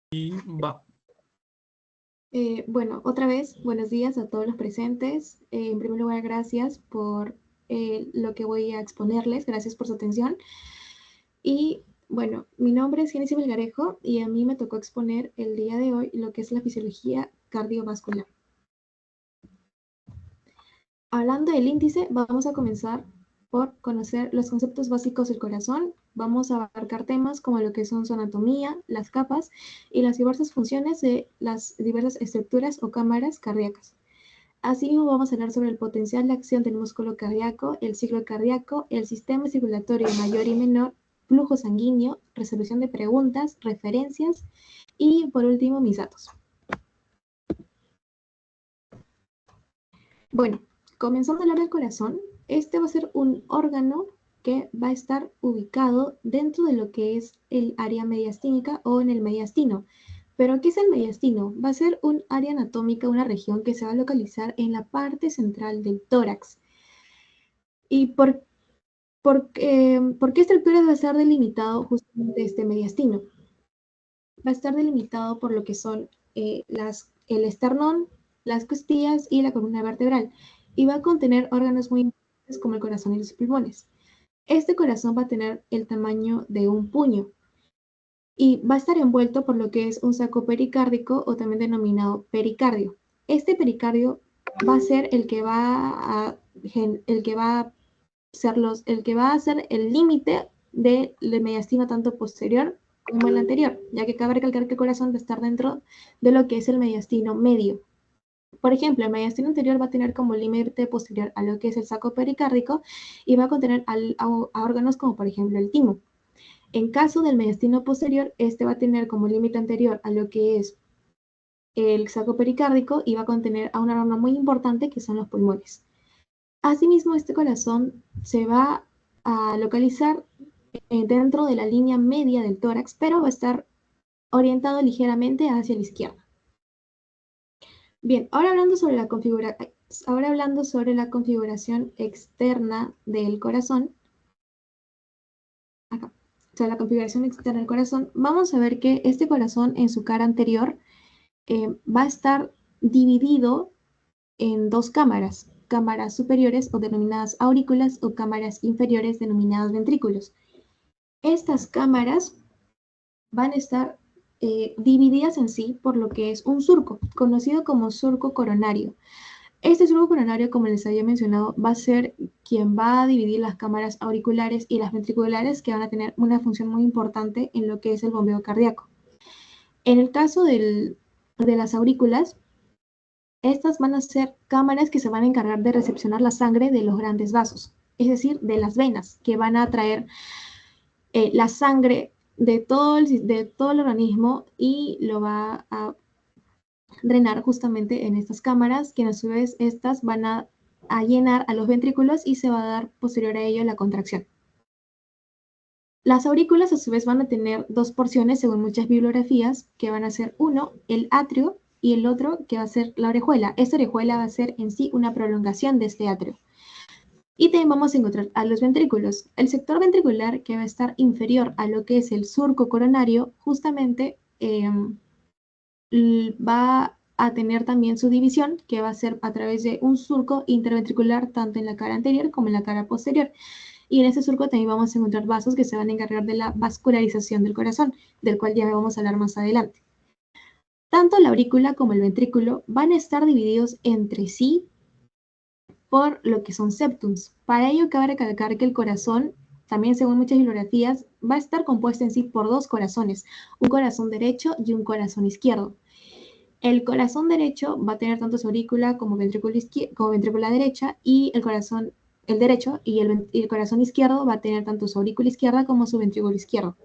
Y va. Bueno, otra vez, buenos días a todos los presentes. En primer lugar, gracias por lo que voy a exponerles, gracias por su atención. Y bueno, mi nombre es Génesis Melgarejo y a mí me tocó exponer el día de hoy lo que es la fisiología cardiovascular. Hablando del índice, vamos a comenzar por conocer los conceptos básicos del corazón. Vamos a abarcar temas como lo que son su anatomía, las capas y las diversas funciones de las diversas estructuras o cámaras cardíacas. Asimismo, vamos a hablar sobre el potencial de acción del músculo cardíaco, el ciclo cardíaco, el sistema circulatorio mayor y menor, flujo sanguíneo, resolución de preguntas, referencias y, por último, mis datos. Bueno, comenzando a hablar del corazón, este va a ser un órgano que va a estar ubicado dentro de lo que es el área mediastínica o en el mediastino. ¿Pero qué es el mediastino? Va a ser un área anatómica, una región que se va a localizar en la parte central del tórax. ¿Y por qué estructuras va a estar delimitado justamente este mediastino? Va a estar delimitado por lo que son el esternón, las costillas y la columna vertebral. Y va a contener órganos muy importantes como el corazón y los pulmones. Este corazón va a tener el tamaño de un puño y va a estar envuelto por lo que es un saco pericárdico o también denominado pericardio. Este pericardio va a ser el que va a ser el límite del mediastino tanto posterior como el anterior, ya que cabe recalcar que el corazón va a estar dentro de lo que es el mediastino medio. Por ejemplo, el mediastino anterior va a tener como límite posterior a lo que es el saco pericárdico y va a contener a órganos como por ejemplo el timo. En caso del mediastino posterior, este va a tener como límite anterior a lo que es el saco pericárdico y va a contener a un órgano muy importante que son los pulmones. Asimismo, este corazón se va a localizar dentro de la línea media del tórax, pero va a estar orientado ligeramente hacia la izquierda. Bien, ahora hablando sobre la configuración externa del corazón, acá, sobre la configuración externa del corazón, vamos a ver que este corazón en su cara anterior va a estar dividido en dos cámaras superiores o denominadas aurículas o cámaras inferiores denominadas ventrículos. Estas cámaras van a estar divididas en sí por lo que es un surco, conocido como surco coronario. Este surco coronario, como les había mencionado, va a ser quien va a dividir las cámaras auriculares y las ventriculares, que van a tener una función muy importante en lo que es el bombeo cardíaco. En el caso de las aurículas, estas van a ser cámaras que se van a encargar de recepcionar la sangre de los grandes vasos, es decir, de las venas, que van a traer la sangre de todo el organismo y lo va a drenar justamente en estas cámaras, que a su vez estas van a llenar a los ventrículos y se va a dar posterior a ello la contracción. Las aurículas a su vez van a tener dos porciones según muchas bibliografías, que van a ser uno, el atrio, y el otro que va a ser la orejuela. Esta orejuela va a ser en sí una prolongación de este atrio. Y también vamos a encontrar a los ventrículos. El sector ventricular, que va a estar inferior a lo que es el surco coronario, justamente va a tener también su división, que va a ser a través de un surco interventricular, tanto en la cara anterior como en la cara posterior. Y en ese surco también vamos a encontrar vasos que se van a encargar de la vascularización del corazón, del cual ya vamos a hablar más adelante. Tanto la aurícula como el ventrículo van a estar divididos entre sí por lo que son septums. Para ello cabe recalcar que el corazón, también según muchas bibliografías, va a estar compuesto en sí por dos corazones, un corazón derecho y un corazón izquierdo. El corazón derecho va a tener tanto su aurícula como ventrícula derecha, y el derecho y el corazón izquierdo va a tener tanto su aurícula izquierda como su ventrículo izquierdo.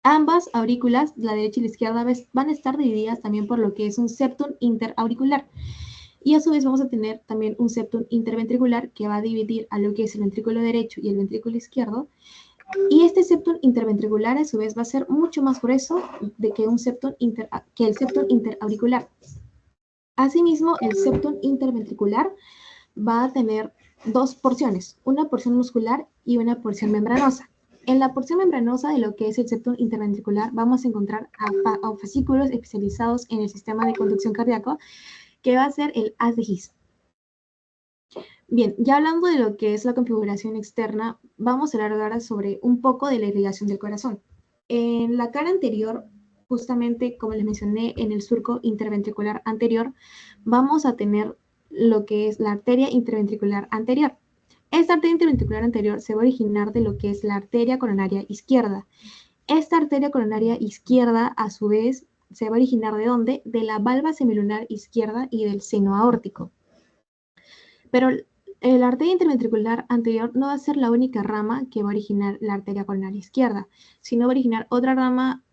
Ambas aurículas, la derecha y la izquierda, van a estar divididas también por lo que es un septum interauricular. Y a su vez vamos a tener también un septum interventricular que va a dividir a lo que es el ventrículo derecho y el ventrículo izquierdo. Y este septum interventricular a su vez va a ser mucho más grueso que el septum interauricular. Asimismo, el septum interventricular va a tener dos porciones, una porción muscular y una porción membranosa. En la porción membranosa de lo que es el septum interventricular vamos a encontrar a fascículos especializados en el sistema de conducción cardíaco, que va a ser el haz de His. Bien, ya hablando de lo que es la configuración externa, vamos a hablar ahora sobre un poco de la irrigación del corazón. En la cara anterior, justamente como les mencioné en el surco interventricular anterior, vamos a tener lo que es la arteria interventricular anterior. Esta arteria interventricular anterior se va a originar de lo que es la arteria coronaria izquierda. Esta arteria coronaria izquierda, a su vez, se va a originar ¿de dónde? De la valva semilunar izquierda y del seno aórtico. Pero la arteria interventricular anterior no va a ser la única rama que va a originar la arteria coronaria izquierda, sino va a originar otra rama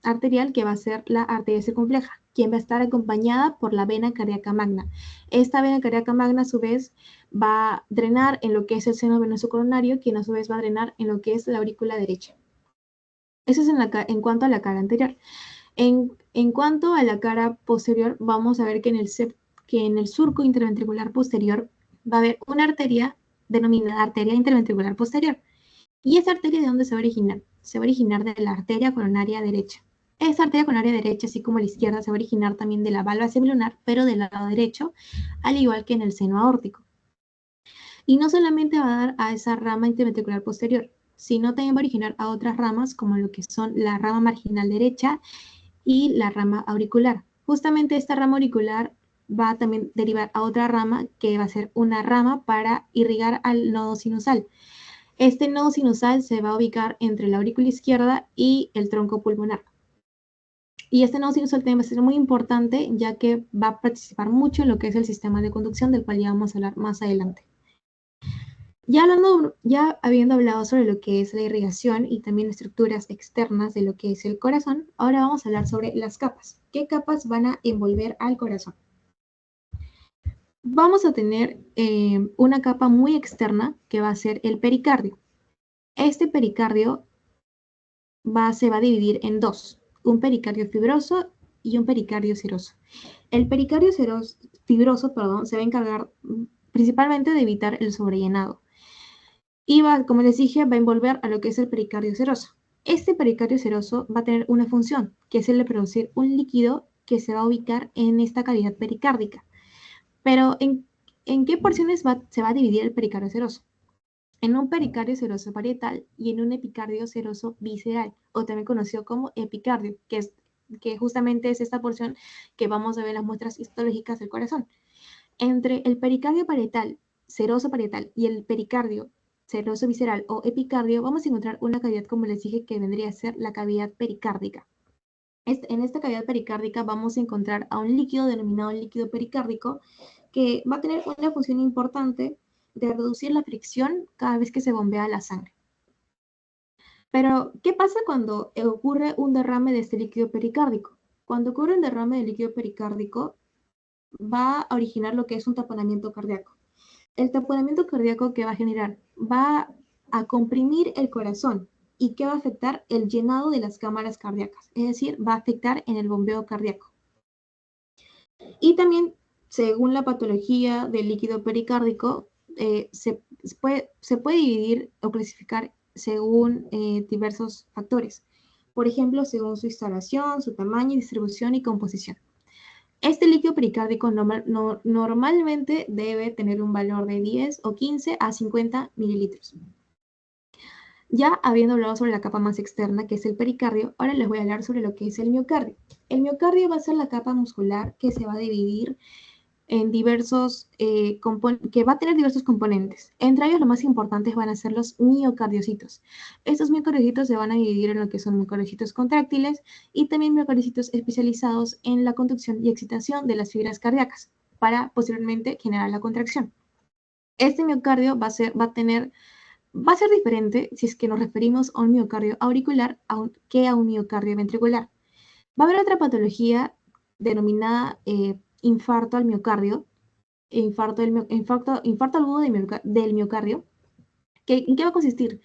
arterial que va a ser la arteria circunfleja, quien va a estar acompañada por la vena cardíaca magna. Esta vena cardíaca magna, a su vez, va a drenar en lo que es el seno venoso coronario, quien a su vez va a drenar en lo que es la aurícula derecha. Eso es en cuanto a la cara anterior. En cuanto a la cara posterior, vamos a ver que en el surco interventricular posterior va a haber una arteria denominada arteria interventricular posterior. ¿Y esa arteria de dónde se va a originar? Se va a originar de la arteria coronaria derecha. Esa arteria coronaria derecha, así como la izquierda, se va a originar también de la valva semilunar, pero del lado derecho, al igual que en el seno aórtico. Y no solamente va a dar a esa rama interventricular posterior, sino también va a originar a otras ramas, como lo que son la rama marginal derecha y la rama auricular. Justamente esta rama auricular va a también derivar a otra rama, que va a ser una rama para irrigar al nodo sinusal. Este nodo sinusal se va a ubicar entre la aurícula izquierda y el tronco pulmonar. Y este nodo sinusal también va a ser muy importante, ya que va a participar mucho en lo que es el sistema de conducción, del cual ya vamos a hablar más adelante. Ya habiendo hablado sobre lo que es la irrigación y también estructuras externas de lo que es el corazón, ahora vamos a hablar sobre las capas. ¿Qué capas van a envolver al corazón? Vamos a tener una capa muy externa, que va a ser el pericardio. Este pericardio se va a dividir en dos, un pericardio fibroso y un pericardio seroso. El pericardio fibroso, se va a encargar principalmente de evitar el sobrellenado. Y como les dije, va a envolver a lo que es el pericardio seroso. Este pericardio seroso va a tener una función, que es el de producir un líquido que se va a ubicar en esta cavidad pericárdica. Pero, ¿en qué porciones se va a dividir el pericardio seroso? En un pericardio seroso parietal y en un epicardio seroso visceral, o también conocido como epicardio, que justamente es esta porción que vamos a ver en las muestras histológicas del corazón. Entre el pericardio seroso parietal y el pericardio seroso visceral o epicardio, vamos a encontrar una cavidad, como les dije, que vendría a ser la cavidad pericárdica. En esta cavidad pericárdica vamos a encontrar a un líquido denominado líquido pericárdico, que va a tener una función importante de reducir la fricción cada vez que se bombea la sangre. Pero, ¿qué pasa cuando ocurre un derrame de este líquido pericárdico? Cuando ocurre un derrame de líquido pericárdico, va a originar lo que es un taponamiento cardíaco. El taponamiento cardíaco que va a generar va a comprimir el corazón. ¿Y qué va a afectar? El llenado de las cámaras cardíacas, es decir, va a afectar en el bombeo cardíaco. Y también, según la patología del líquido pericárdico, se puede dividir o clasificar según diversos factores. Por ejemplo, según su instalación, su tamaño, distribución y composición. Este líquido pericárdico normalmente debe tener un valor de 10 o 15 a 50 mililitros. Ya habiendo hablado sobre la capa más externa, que es el pericardio, ahora les voy a hablar sobre lo que es el miocardio. El miocardio va a ser la capa muscular que se va a dividir en que va a tener diversos componentes. Entre ellos, los más importantes van a ser los miocardiocitos. Estos miocardiocitos se van a dividir en lo que son miocardiocitos contráctiles y también miocardiocitos especializados en la conducción y excitación de las fibras cardíacas para posteriormente generar la contracción. Este miocardio va a ser diferente si es que nos referimos a un miocardio auricular que a un miocardio ventricular. Va a haber otra patología denominada infarto al miocardio, infarto agudo del miocardio. ¿En qué va a consistir?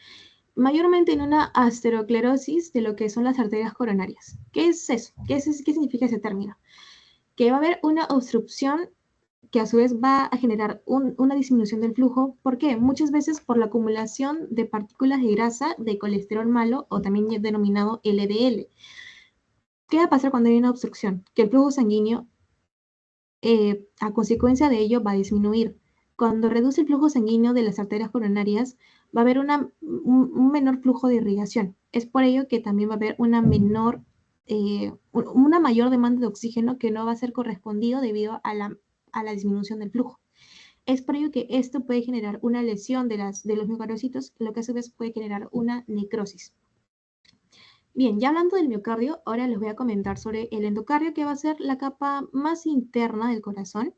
Mayormente en una aterosclerosis de lo que son las arterias coronarias. ¿Qué es eso? ¿Qué significa ese término? Que va a haber una obstrucción que a su vez va a generar una disminución del flujo. ¿Por qué? Muchas veces por la acumulación de partículas de grasa de colesterol malo, o también denominado LDL. ¿Qué va a pasar cuando hay una obstrucción? Que el flujo sanguíneo, a consecuencia de ello, va a disminuir. Cuando reduce el flujo sanguíneo de las arterias coronarias, va a haber un menor flujo de irrigación. Es por ello que también va a haber una mayor demanda de oxígeno que no va a ser correspondido debido a la disminución del flujo. Es por ello que esto puede generar una lesión de los miocardiocitos, lo que a su vez puede generar una necrosis. Bien, ya hablando del miocardio, ahora les voy a comentar sobre el endocardio, que va a ser la capa más interna del corazón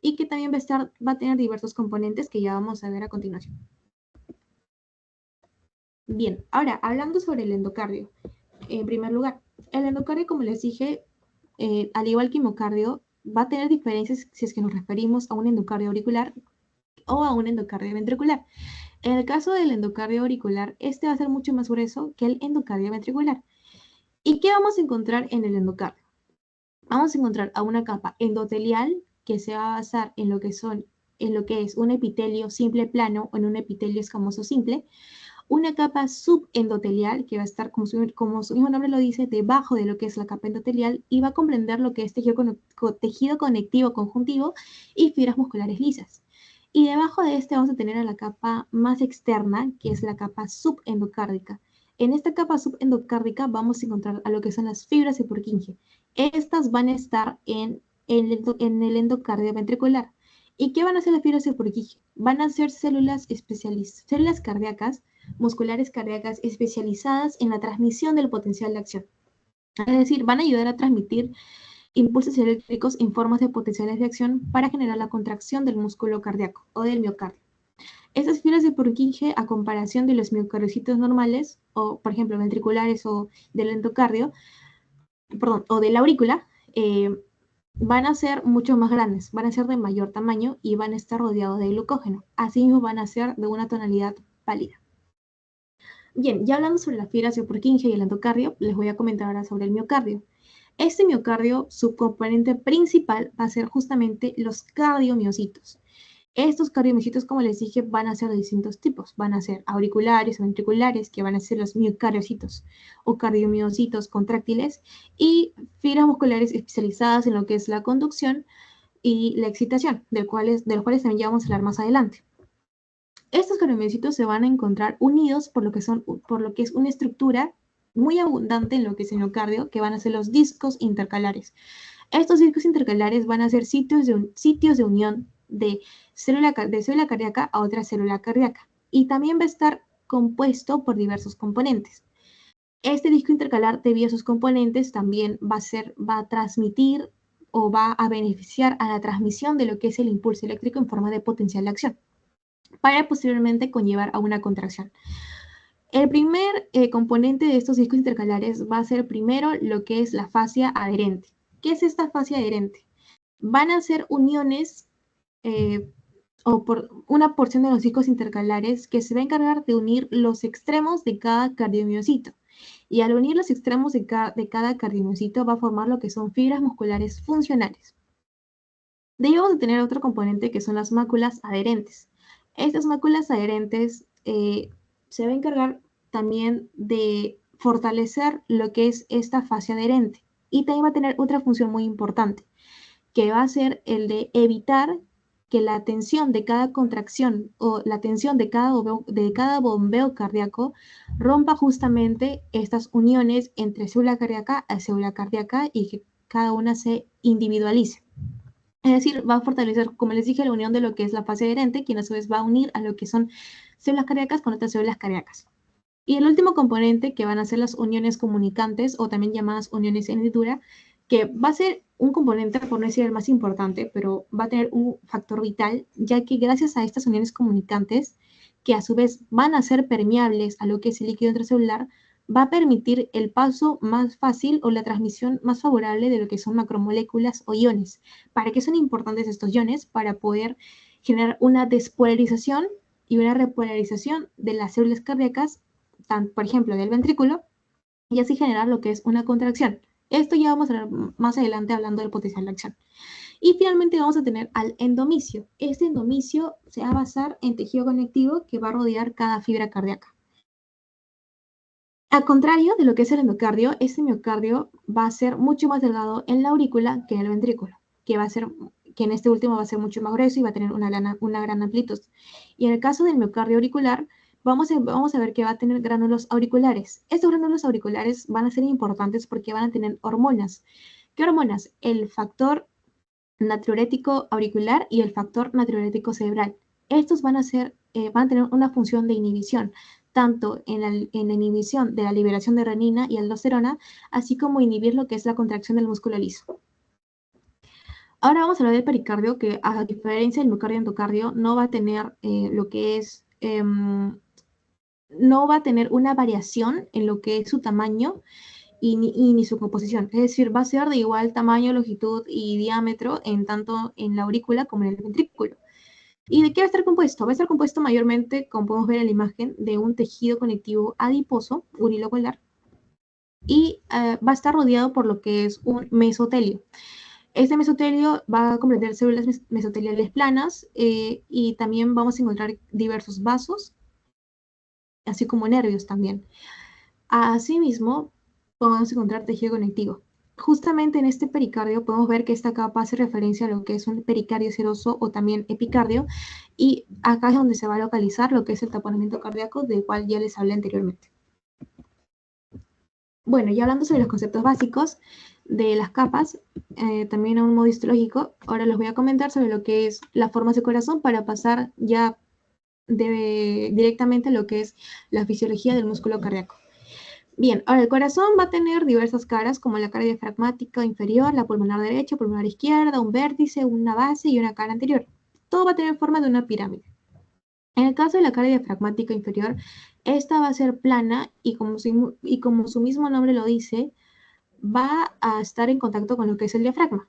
y que también va a tener diversos componentes que ya vamos a ver a continuación. Bien, ahora hablando sobre el endocardio. En primer lugar, el endocardio, como les dije, al igual que el miocardio, va a tener diferencias si es que nos referimos a un endocardio auricular o a un endocardio ventricular. En el caso del endocardio auricular, este va a ser mucho más grueso que el endocardio ventricular. ¿Y qué vamos a encontrar en el endocardio? Vamos a encontrar a una capa endotelial que se va a basar en lo que es un epitelio simple plano o en un epitelio escamoso simple, una capa subendotelial que va a estar, como su mismo nombre lo dice, debajo de lo que es la capa endotelial y va a comprender lo que es tejido conectivo conjuntivo y fibras musculares lisas. Y debajo de este vamos a tener a la capa más externa, que es la capa subendocárdica. En esta capa subendocárdica vamos a encontrar a lo que son las fibras de Purkinje. Estas van a estar en el endocardio ventricular. ¿Y qué van a hacer las fibras de Purkinje? Van a ser células cardíacas, musculares cardíacas especializadas en la transmisión del potencial de acción. Es decir, van a ayudar a transmitir impulsos eléctricos en formas de potenciales de acción para generar la contracción del músculo cardíaco o del miocardio. Estas fibras de Purkinje, a comparación de los miocardiocitos normales, o por ejemplo ventriculares o del endocardio, o de la aurícula, van a ser mucho más grandes, van a ser de mayor tamaño y van a estar rodeados de glucógeno. Asimismo van a ser de una tonalidad pálida. Bien, ya hablando sobre las fibras de Purkinje y el endocardio, les voy a comentar ahora sobre el miocardio. Este miocardio, su componente principal va a ser justamente los cardiomiocitos. Estos cardiomiocitos, como les dije, van a ser de distintos tipos. Van a ser auriculares o ventriculares, que van a ser los miocardiocitos o cardiomiocitos contráctiles, y fibras musculares especializadas en lo que es la conducción y la excitación, de los cuales también ya vamos a hablar más adelante. Estos cardiomiocitos se van a encontrar unidos por lo que es una estructura muy abundante en lo que es el miocardio, que van a ser los discos intercalares. Estos discos intercalares van a ser sitios de unión de célula cardíaca a otra célula cardíaca, y también va a estar compuesto por diversos componentes. Este disco intercalar, debido a sus componentes, también va a transmitir o va a beneficiar a la transmisión de lo que es el impulso eléctrico en forma de potencial de acción, para posteriormente conllevar a una contracción. El primer componente de estos discos intercalares va a ser primero lo que es la fascia adherente. ¿Qué es esta fascia adherente? Van a ser uniones o por una porción de los discos intercalares que se va a encargar de unir los extremos de cada cardiomiocito. Y al unir los extremos de cada cardiomiocito va a formar lo que son fibras musculares funcionales. De ahí vamos a tener otro componente que son las máculas adherentes. Estas máculas adherentes se va a encargar también de fortalecer lo que es esta fascia adherente. Y también va a tener otra función muy importante, que va a ser el de evitar que la tensión de cada contracción o la tensión de cada bombeo cardíaco rompa justamente estas uniones entre célula cardíaca a célula cardíaca y que cada una se individualice. Es decir, va a fortalecer, como les dije, la unión de lo que es la fase adherente, que a su vez va a unir a lo que son células cardíacas con otras células cardíacas. Y el último componente, que van a ser las uniones comunicantes o también llamadas uniones en hendidura, que va a ser un componente, por no decir el más importante, pero va a tener un factor vital, ya que gracias a estas uniones comunicantes, que a su vez van a ser permeables a lo que es el líquido intracelular, va a permitir el paso más fácil o la transmisión más favorable de lo que son macromoléculas o iones. ¿Para qué son importantes estos iones? Para poder generar una despolarización y una repolarización de las células cardíacas, por ejemplo, del ventrículo, y así generar lo que es una contracción. Esto ya vamos a ver más adelante hablando del potencial de acción. Y finalmente vamos a tener al endomisio. Este endomisio se va a basar en tejido conectivo que va a rodear cada fibra cardíaca. Al contrario de lo que es el endocardio, este miocardio va a ser mucho más delgado en la aurícula que en el ventrículo, que en este último va a ser mucho más grueso y va a tener una gran amplitud. Y en el caso del miocardio auricular, vamos a ver que va a tener gránulos auriculares. Estos gránulos auriculares van a ser importantes porque van a tener hormonas. ¿Qué hormonas? El factor natriurético auricular y el factor natriurético cerebral. Estos van a tener una función de inhibición, tanto en la inhibición de la liberación de renina y aldosterona, así como inhibir lo que es la contracción del músculo liso. Ahora vamos a hablar del pericardio, que a diferencia del miocardio endocardio, no va a tener no va a tener una variación en lo que es su tamaño ni su composición. Es decir, va a ser de igual tamaño, longitud y diámetro tanto en la aurícula como en el ventrículo. ¿Y de qué va a estar compuesto? Va a estar compuesto mayormente, como podemos ver en la imagen, de un tejido conectivo adiposo, unilocular, y va a estar rodeado por lo que es un mesotelio. Este mesotelio va a comprender células mesoteliales planas y también vamos a encontrar diversos vasos, así como nervios también. Asimismo, podemos encontrar tejido conectivo. Justamente en este pericardio podemos ver que esta capa hace referencia a lo que es un pericardio seroso o también epicardio, y acá es donde se va a localizar lo que es el taponamiento cardíaco, del cual ya les hablé anteriormente. Bueno, y hablando sobre los conceptos básicos de las capas, también a un modo histológico, ahora les voy a comentar sobre lo que es la forma de corazón para pasar ya directamente a lo que es la fisiología del músculo cardíaco. Bien, ahora el corazón va a tener diversas caras, como la cara diafragmática inferior, la pulmonar derecha, pulmonar izquierda, un vértice, una base y una cara anterior. Todo va a tener forma de una pirámide. En el caso de la cara diafragmática inferior, esta va a ser plana y como su mismo nombre lo dice, va a estar en contacto con lo que es el diafragma.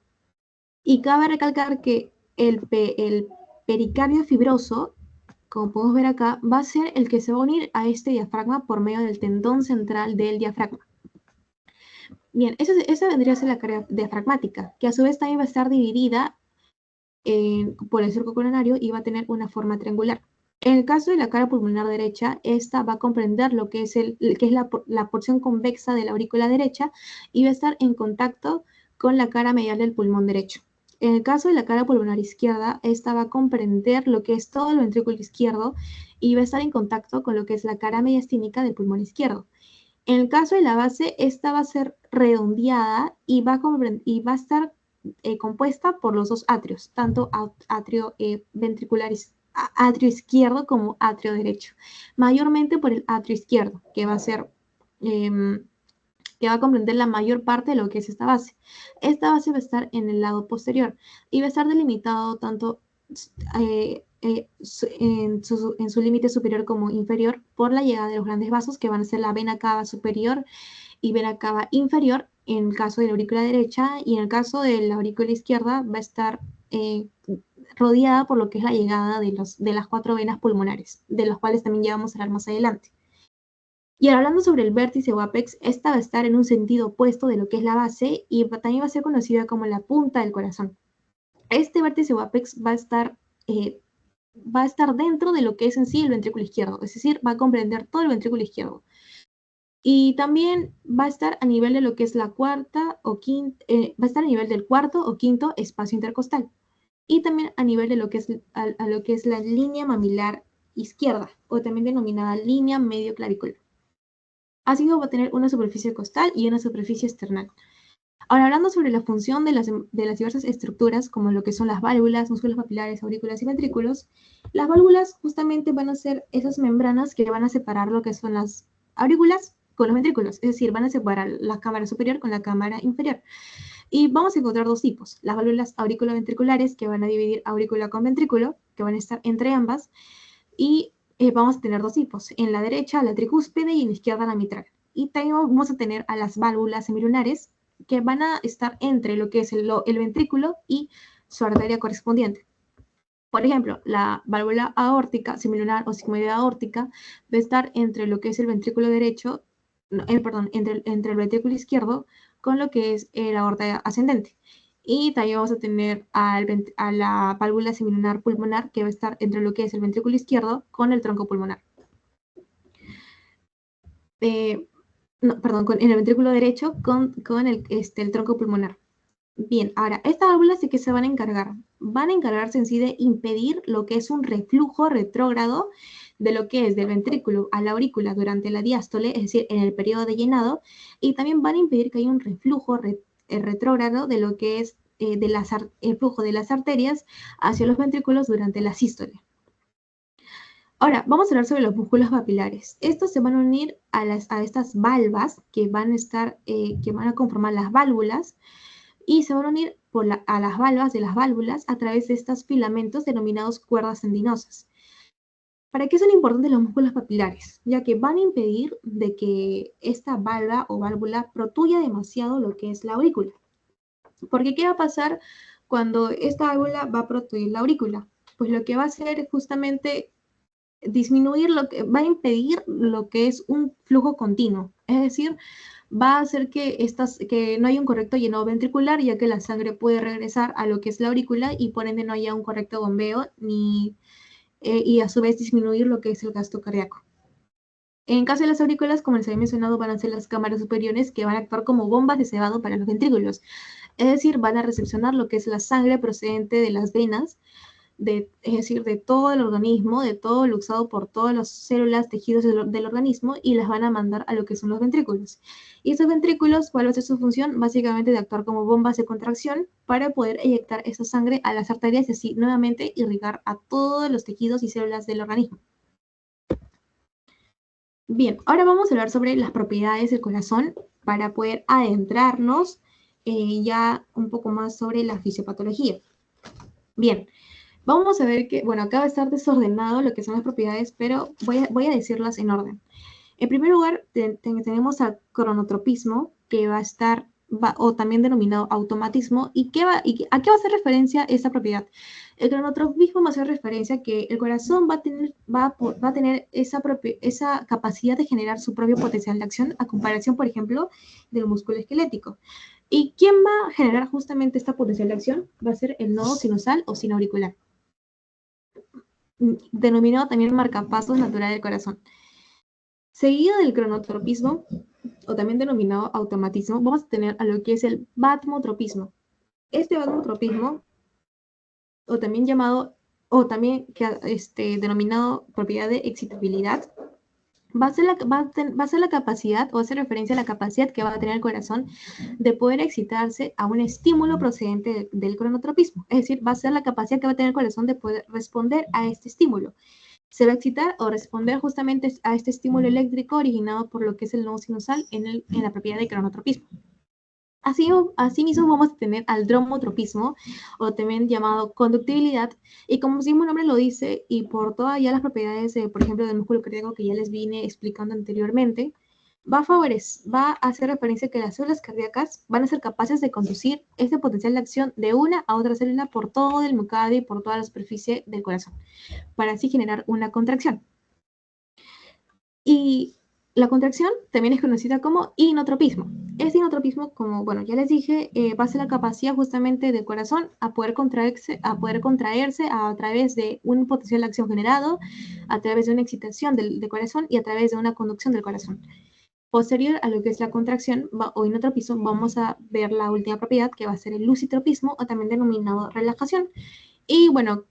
Y cabe recalcar que el pericardio fibroso, como podemos ver acá, va a ser el que se va a unir a este diafragma por medio del tendón central del diafragma. Bien, esa vendría a ser la cara diafragmática, que a su vez también va a estar dividida por el surco coronario y va a tener una forma triangular. En el caso de la cara pulmonar derecha, esta va a comprender lo que es, la porción convexa de la aurícula derecha y va a estar en contacto con la cara medial del pulmón derecho. En el caso de la cara pulmonar izquierda, esta va a comprender lo que es todo el ventrículo izquierdo y va a estar en contacto con lo que es la cara mediastínica del pulmón izquierdo. En el caso de la base, esta va a ser redondeada y va a estar compuesta por los dos atrios, tanto atrio ventricular atrio izquierdo como atrio derecho. Mayormente por el atrio izquierdo, que va a comprender la mayor parte de lo que es esta base. Esta base va a estar en el lado posterior y va a estar delimitado tanto en su límite superior como inferior por la llegada de los grandes vasos, que van a ser la vena cava superior y vena cava inferior en el caso de la aurícula derecha, y en el caso de la aurícula izquierda va a estar rodeada por lo que es la llegada de las 4 venas pulmonares, de los cuales también ya vamos a hablar más adelante. Y ahora hablando sobre el vértice o apex, esta va a estar en un sentido opuesto de lo que es la base y también va a ser conocida como la punta del corazón. Este vértice o apex va a estar dentro de lo que es en sí el ventrículo izquierdo, es decir, va a comprender todo el ventrículo izquierdo. Y también va a estar a nivel de lo que es la cuarta o quinta, va a estar a nivel del cuarto o quinto espacio intercostal. Y también a nivel de lo que es, a lo que es la línea mamilar izquierda, o también denominada línea medio clavicular. Así que va a tener una superficie costal y una superficie esternal. Ahora, hablando sobre la función de las diversas estructuras, como lo que son las válvulas, músculos papilares, aurículas y ventrículos, las válvulas justamente van a ser esas membranas que van a separar lo que son las aurículas con los ventrículos, es decir, van a separar la cámara superior con la cámara inferior. Y vamos a encontrar dos tipos, las válvulas auriculoventriculares, que van a dividir aurícula con ventrículo, que van a estar entre ambas, y vamos a tener dos tipos, en la derecha la tricúspide y en la izquierda la mitral. Y también vamos a tener a las válvulas semilunares, que van a estar entre lo que es el ventrículo y su arteria correspondiente. Por ejemplo, la válvula aórtica, semilunar o sigmoidea aórtica, va a estar entre lo que es el ventrículo derecho, entre el ventrículo izquierdo con lo que es la aorta ascendente. Y también vamos a tener a la válvula semilunar pulmonar, que va a estar entre lo que es el ventrículo izquierdo con el tronco pulmonar. No, perdón, en el ventrículo derecho con el tronco pulmonar. Bien, ahora, estas válvulas de qué se van a encargar. Van a encargarse en sí de impedir lo que es un reflujo retrógrado de lo que es del ventrículo a la aurícula durante la diástole, es decir, en el periodo de llenado, y también van a impedir que haya un reflujo retrógrado de lo que es el flujo de las arterias hacia los ventrículos durante la sístole. Ahora, vamos a hablar sobre los músculos papilares. Estos se van a unir a estas valvas que van a conformar las válvulas, y se van a unir a las valvas de las válvulas a través de estos filamentos denominados cuerdas tendinosas. ¿Para qué son importantes los músculos papilares? Ya que van a impedir de que esta valva o válvula protuya demasiado lo que es la aurícula. Porque ¿qué va a pasar cuando esta válvula va a protuir la aurícula? Pues lo que va a hacer es justamente va a impedir lo que es un flujo continuo. Es decir, va a hacer que no haya un correcto llenado ventricular, ya que la sangre puede regresar a lo que es la aurícula y por ende no haya un correcto bombeo y a su vez disminuir lo que es el gasto cardíaco. En caso de las aurículas, como les había mencionado, van a ser las cámaras superiores que van a actuar como bombas de cebado para los ventrículos. Es decir, van a recepcionar lo que es la sangre procedente de las venas, es decir, de todo el organismo, de todo lo usado por todas las células, tejidos del organismo, y las van a mandar a lo que son los ventrículos. Y esos ventrículos, ¿cuál va a ser su función? Básicamente de actuar como bombas de contracción para poder eyectar esa sangre a las arterias y así nuevamente irrigar a todos los tejidos y células del organismo. Bien, ahora vamos a hablar sobre las propiedades del corazón para poder adentrarnos ya un poco más sobre la fisiopatología. Bien, vamos a ver que, bueno, acá va a estar desordenado lo que son las propiedades, pero voy a decirlas en orden. En primer lugar, tenemos al cronotropismo, que va a estar, o también denominado automatismo, ¿y a qué va a hacer referencia esta propiedad? El cronotropismo va a hacer referencia a que el corazón va a tener esa capacidad de generar su propio potencial de acción, a comparación, por ejemplo, del músculo esquelético. ¿Y quién va a generar justamente esta potencial de acción? Va a ser el nodo sinusal o sinoauricular, denominado también marcapasos natural del corazón. Seguido del cronotropismo, o también denominado automatismo, vamos a tener a lo que es el batmotropismo. Este batmotropismo, o también denominado propiedad de excitabilidad, va a ser la capacidad, o hace referencia a la capacidad que va a tener el corazón de poder excitarse a un estímulo procedente del cronotropismo. Es decir, va a ser la capacidad que va a tener el corazón de poder responder a este estímulo. Se va a excitar o responder justamente a este estímulo eléctrico originado por lo que es el nodo sinusal en la propiedad de cronotropismo. Asimismo vamos a tener al dromotropismo, o también llamado conductibilidad, y como su mismo nombre lo dice, y por todas ya las propiedades, por ejemplo, del músculo cardíaco que ya les vine explicando anteriormente, va a hacer referencia a que las células cardíacas van a ser capaces de conducir este potencial de acción de una a otra célula por todo el miocardio y por toda la superficie del corazón, para así generar una contracción. Y la contracción también es conocida como inotropismo. Este inotropismo, como bueno, ya les dije, va a ser la capacidad justamente del corazón a poder contraerse a través de un potencial de acción generado, a través de una excitación del corazón y a través de una conducción del corazón. Posterior a lo que es la contracción o inotropismo, vamos a ver la última propiedad, que va a ser el lucitropismo, o también denominado relajación. Y bueno,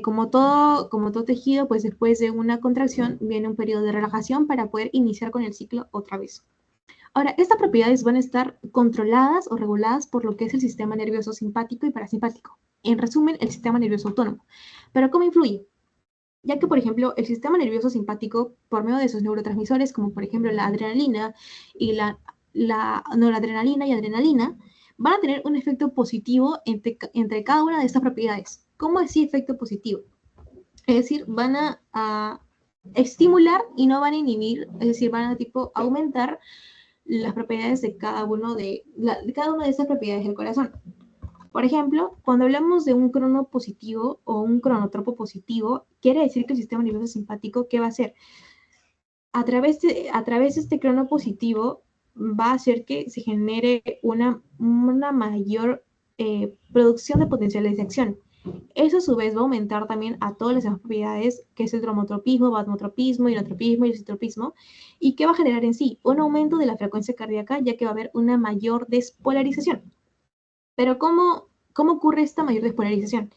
como todo tejido, pues después de una contracción viene un periodo de relajación para poder iniciar con el ciclo otra vez. Ahora, estas propiedades van a estar controladas o reguladas por lo que es el sistema nervioso simpático y parasimpático. En resumen, el sistema nervioso autónomo. ¿Pero cómo influye? Ya que, por ejemplo, el sistema nervioso simpático, por medio de sus neurotransmisores, como por ejemplo la adrenalina y la noradrenalina y adrenalina, van a tener un efecto positivo entre cada una de estas propiedades. ¿Cómo decir efecto positivo? Es decir, van a estimular y no van a inhibir, es decir, van a aumentar las propiedades de cada una de estas propiedades del corazón. Por ejemplo, cuando hablamos de un crono positivo o un cronotropo positivo, quiere decir que el sistema nervioso simpático, ¿qué va a hacer? A través de este crono positivo va a hacer que se genere una mayor producción de potenciales de acción. Eso a su vez va a aumentar también a todas las demás propiedades, que es el dromotropismo, vasotropismo, inotropismo y isotropismo, y que va a generar en sí un aumento de la frecuencia cardíaca, ya que va a haber una mayor despolarización. Pero ¿cómo ocurre esta mayor despolarización?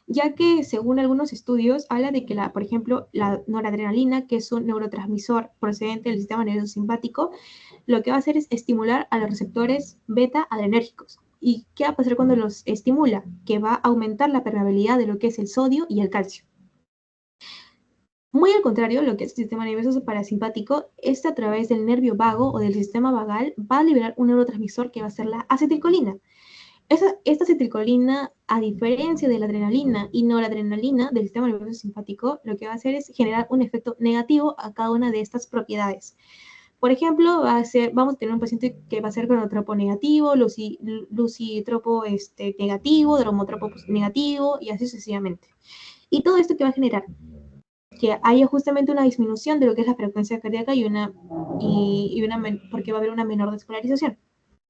Ya que según algunos estudios habla de que, por ejemplo, la noradrenalina, que es un neurotransmisor procedente del sistema nervioso simpático, lo que va a hacer es estimular a los receptores beta adrenérgicos. ¿Y qué va a pasar cuando los estimula? Que va a aumentar la permeabilidad de lo que es el sodio y el calcio. Muy al contrario, lo que es el sistema nervioso parasimpático, a través del nervio vago o del sistema vagal, va a liberar un neurotransmisor que va a ser la acetilcolina. Esta acetilcolina, a diferencia de la adrenalina y noradrenalina del sistema nervioso simpático, lo que va a hacer es generar un efecto negativo a cada una de estas propiedades. Por ejemplo, vamos a tener un paciente que va a ser cronotropo negativo, lucitropo negativo, dromotropo negativo y así sucesivamente. Y todo esto que va a generar que haya justamente una disminución de lo que es la frecuencia cardíaca porque va a haber una menor despolarización.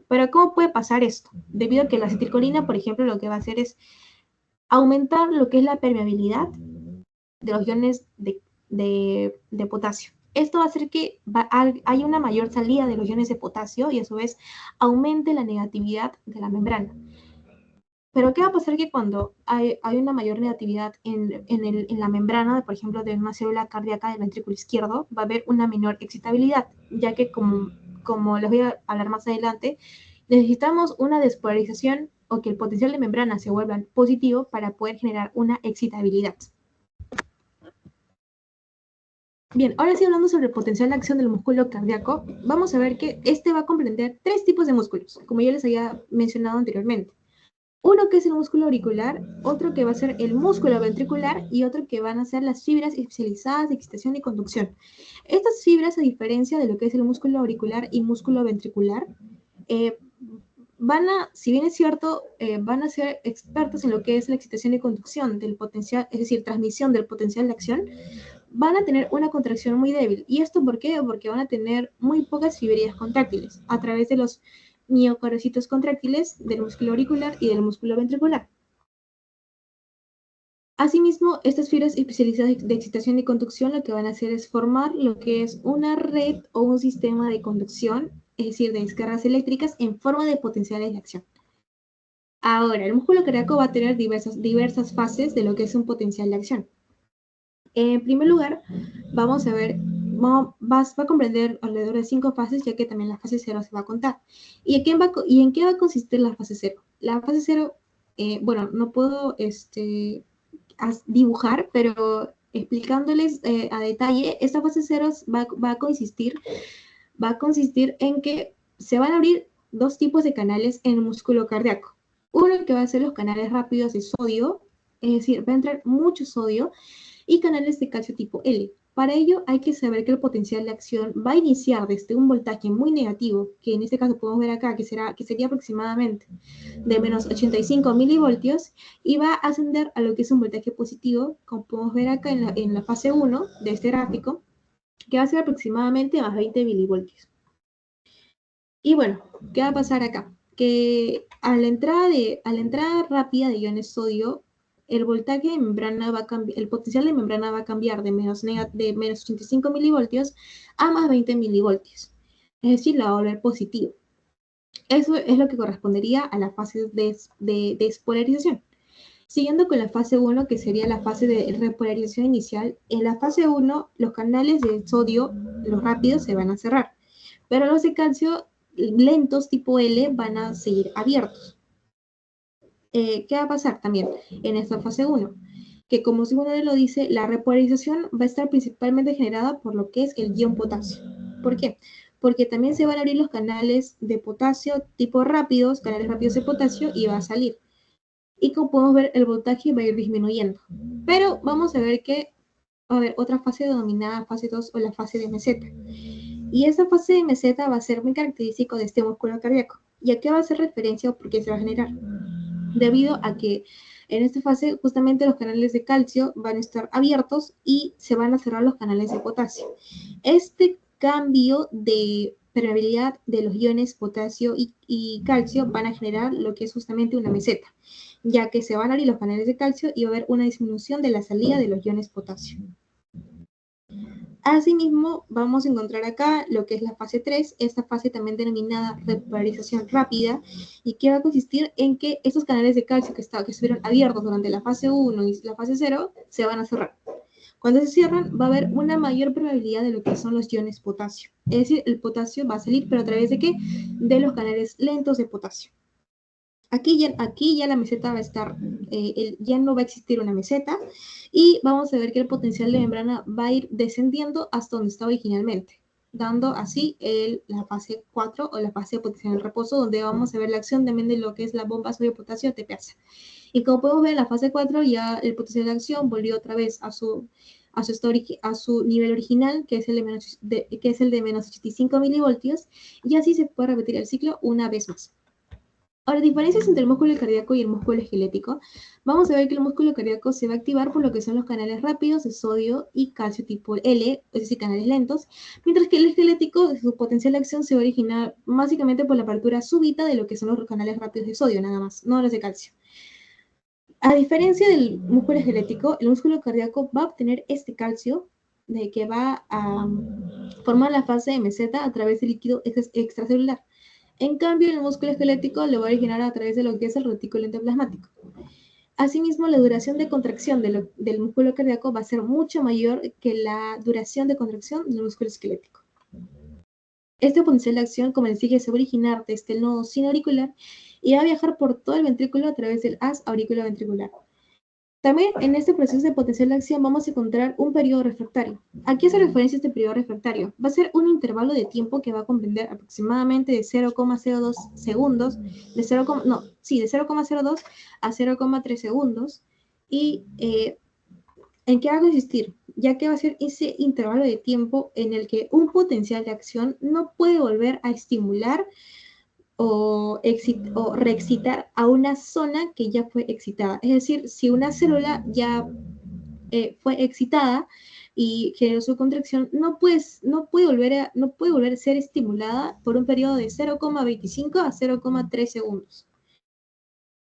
Pero ¿cómo puede pasar esto? Debido a que la acetilcolina, por ejemplo, lo que va a hacer es aumentar lo que es la permeabilidad de los iones de potasio. Esto va a hacer que haya una mayor salida de los iones de potasio y a su vez aumente la negatividad de la membrana. Pero ¿qué va a pasar que cuando hay una mayor negatividad en la membrana, por ejemplo, de una célula cardíaca del ventrículo izquierdo, va a haber una menor excitabilidad, ya que como les voy a hablar más adelante, necesitamos una despolarización o que el potencial de membrana se vuelva positivo para poder generar una excitabilidad. Bien, ahora sí hablando sobre el potencial de acción del músculo cardíaco, vamos a ver que este va a comprender tres tipos de músculos, como ya les había mencionado anteriormente. Uno que es el músculo auricular, otro que va a ser el músculo ventricular y otro que van a ser las fibras especializadas de excitación y conducción. Estas fibras, a diferencia de lo que es el músculo auricular y músculo ventricular, si bien es cierto, van a ser expertos en lo que es la excitación y conducción del potencial, es decir, transmisión del potencial de acción, van a tener una contracción muy débil. ¿Y esto por qué? Porque van a tener muy pocas fibrillas contráctiles a través de los miocarocitos contráctiles del músculo auricular y del músculo ventricular. Asimismo, estas fibras especializadas de excitación y conducción lo que van a hacer es formar lo que es una red o un sistema de conducción, es decir, de descargas eléctricas en forma de potenciales de acción. Ahora, el músculo cardíaco va a tener diversas fases de lo que es un potencial de acción. En primer lugar, vamos a ver, va a comprender alrededor de 5 fases, ya que también la fase 0 se va a contar. ¿Y en qué va a consistir la fase 0? La fase 0, bueno, no puedo dibujar, pero explicándoles a detalle, esta fase 0 va a consistir en que se van a abrir dos tipos de canales en el músculo cardíaco. Uno que va a ser los canales rápidos de sodio, es decir, va a entrar mucho sodio, y canales de calcio tipo L. Para ello hay que saber que el potencial de acción va a iniciar desde un voltaje muy negativo, que en este caso podemos ver acá, que sería aproximadamente de menos 85 milivoltios, y va a ascender a lo que es un voltaje positivo, como podemos ver acá en la fase 1 de este gráfico, que va a ser aproximadamente más 20 milivoltios. Y bueno, ¿qué va a pasar acá? Que a la entrada rápida de iones sodio, el voltaje de membrana va a cambiar, el potencial de membrana va a cambiar de menos 85 milivoltios a más 20 milivoltios. Es decir, la va a volver positivo. Eso es lo que correspondería a la fase de despolarización. Siguiendo con la fase 1, que sería la fase de repolarización inicial, en la fase 1 los canales de sodio, los rápidos, se van a cerrar, pero los de calcio lentos tipo L van a seguir abiertos. ¿Qué va a pasar también en esta fase 1? Que como su nombre lo dice, la repolarización va a estar principalmente generada por lo que es el ion potasio. ¿Por qué? Porque también se van a abrir los canales de potasio tipo rápidos, canales rápidos de potasio, y va a salir. Y como podemos ver, el voltaje va a ir disminuyendo. Pero vamos a ver que va a haber otra fase denominada fase 2 o la fase de meseta. Y esa fase de meseta va a ser muy característico de este músculo cardíaco. ¿Y a qué va a hacer referencia o por qué se va a generar? Debido a que en esta fase justamente los canales de calcio van a estar abiertos y se van a cerrar los canales de potasio. Este cambio de permeabilidad de los iones potasio y calcio van a generar lo que es justamente una meseta, ya que se van a abrir los canales de calcio y va a haber una disminución de la salida de los iones potasio. Asimismo, vamos a encontrar acá lo que es la fase 3, esta fase también denominada repolarización rápida, y que va a consistir en que estos canales de calcio que estuvieron abiertos durante la fase 1 y la fase 0 se van a cerrar. Cuando se cierran, va a haber una mayor probabilidad de lo que son los iones potasio. Es decir, el potasio va a salir, pero a través de ¿qué? De los canales lentos de potasio. Aquí ya la meseta va a estar, ya no va a existir una meseta, y vamos a ver que el potencial de membrana va a ir descendiendo hasta donde está originalmente, dando así la fase 4 o la fase de potencial en reposo, donde vamos a ver la acción también de lo que es la bomba sodio-potasio TPasa. Y como podemos ver en la fase 4, ya el potencial de acción volvió otra vez a su nivel original, que es el de menos 85 milivoltios, y así se puede repetir el ciclo una vez más. Ahora, diferencias entre el músculo cardíaco y el músculo esquelético. Vamos a ver que el músculo cardíaco se va a activar por lo que son los canales rápidos de sodio y calcio tipo L, es decir, canales lentos, mientras que el esquelético, su potencial de acción se va a originar básicamente por la apertura súbita de lo que son los canales rápidos de sodio, nada más, no los de calcio. A diferencia del músculo esquelético, el músculo cardíaco va a obtener este calcio de que va a formar la fase de meseta a través del líquido extracelular. En cambio, el músculo esquelético lo va a originar a través de lo que es el retículo endoplasmático. Asimismo, la duración de contracción del músculo cardíaco va a ser mucho mayor que la duración de contracción del músculo esquelético. Este potencial de acción, como les dije, se va a originar desde el nodo sinoauricular y va a viajar por todo el ventrículo a través del haz auriculoventricular. También en este proceso de potencial de acción vamos a encontrar un periodo refractario. ¿A qué hace referencia este periodo refractario? Va a ser un intervalo de tiempo que va a comprender aproximadamente de 0,02 segundos, de 0,02 a 0,3 segundos. ¿Y en qué va a consistir? Ya que va a ser ese intervalo de tiempo en el que un potencial de acción no puede volver a estimular o reexcitar a una zona que ya fue excitada. Es decir, si una célula ya fue excitada y generó su contracción, no puede volver a ser estimulada por un periodo de 0,25 a 0,3 segundos.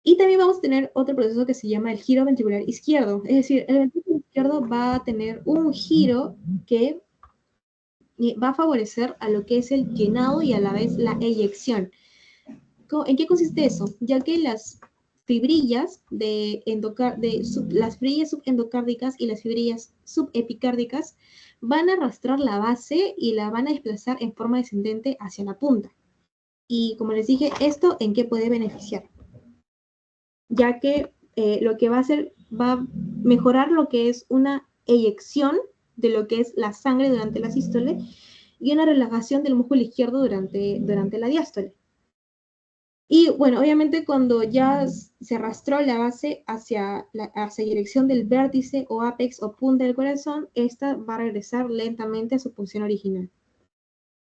Y también vamos a tener otro proceso que se llama el giro ventricular izquierdo. Es decir, el ventrículo izquierdo va a tener un giro que va a favorecer a lo que es el llenado y a la vez la eyección. ¿En qué consiste eso? Ya que las fibrillas las fibrillas subendocárdicas y las fibrillas subepicárdicas van a arrastrar la base y la van a desplazar en forma descendente hacia la punta. Y como les dije, ¿esto en qué puede beneficiar? Ya que lo que va a hacer va a mejorar lo que es una eyección de lo que es la sangre durante la sístole y una relajación del músculo izquierdo durante la diástole. Y bueno, obviamente cuando ya se arrastró la base hacia dirección del vértice o apex o punta del corazón, esta va a regresar lentamente a su posición original.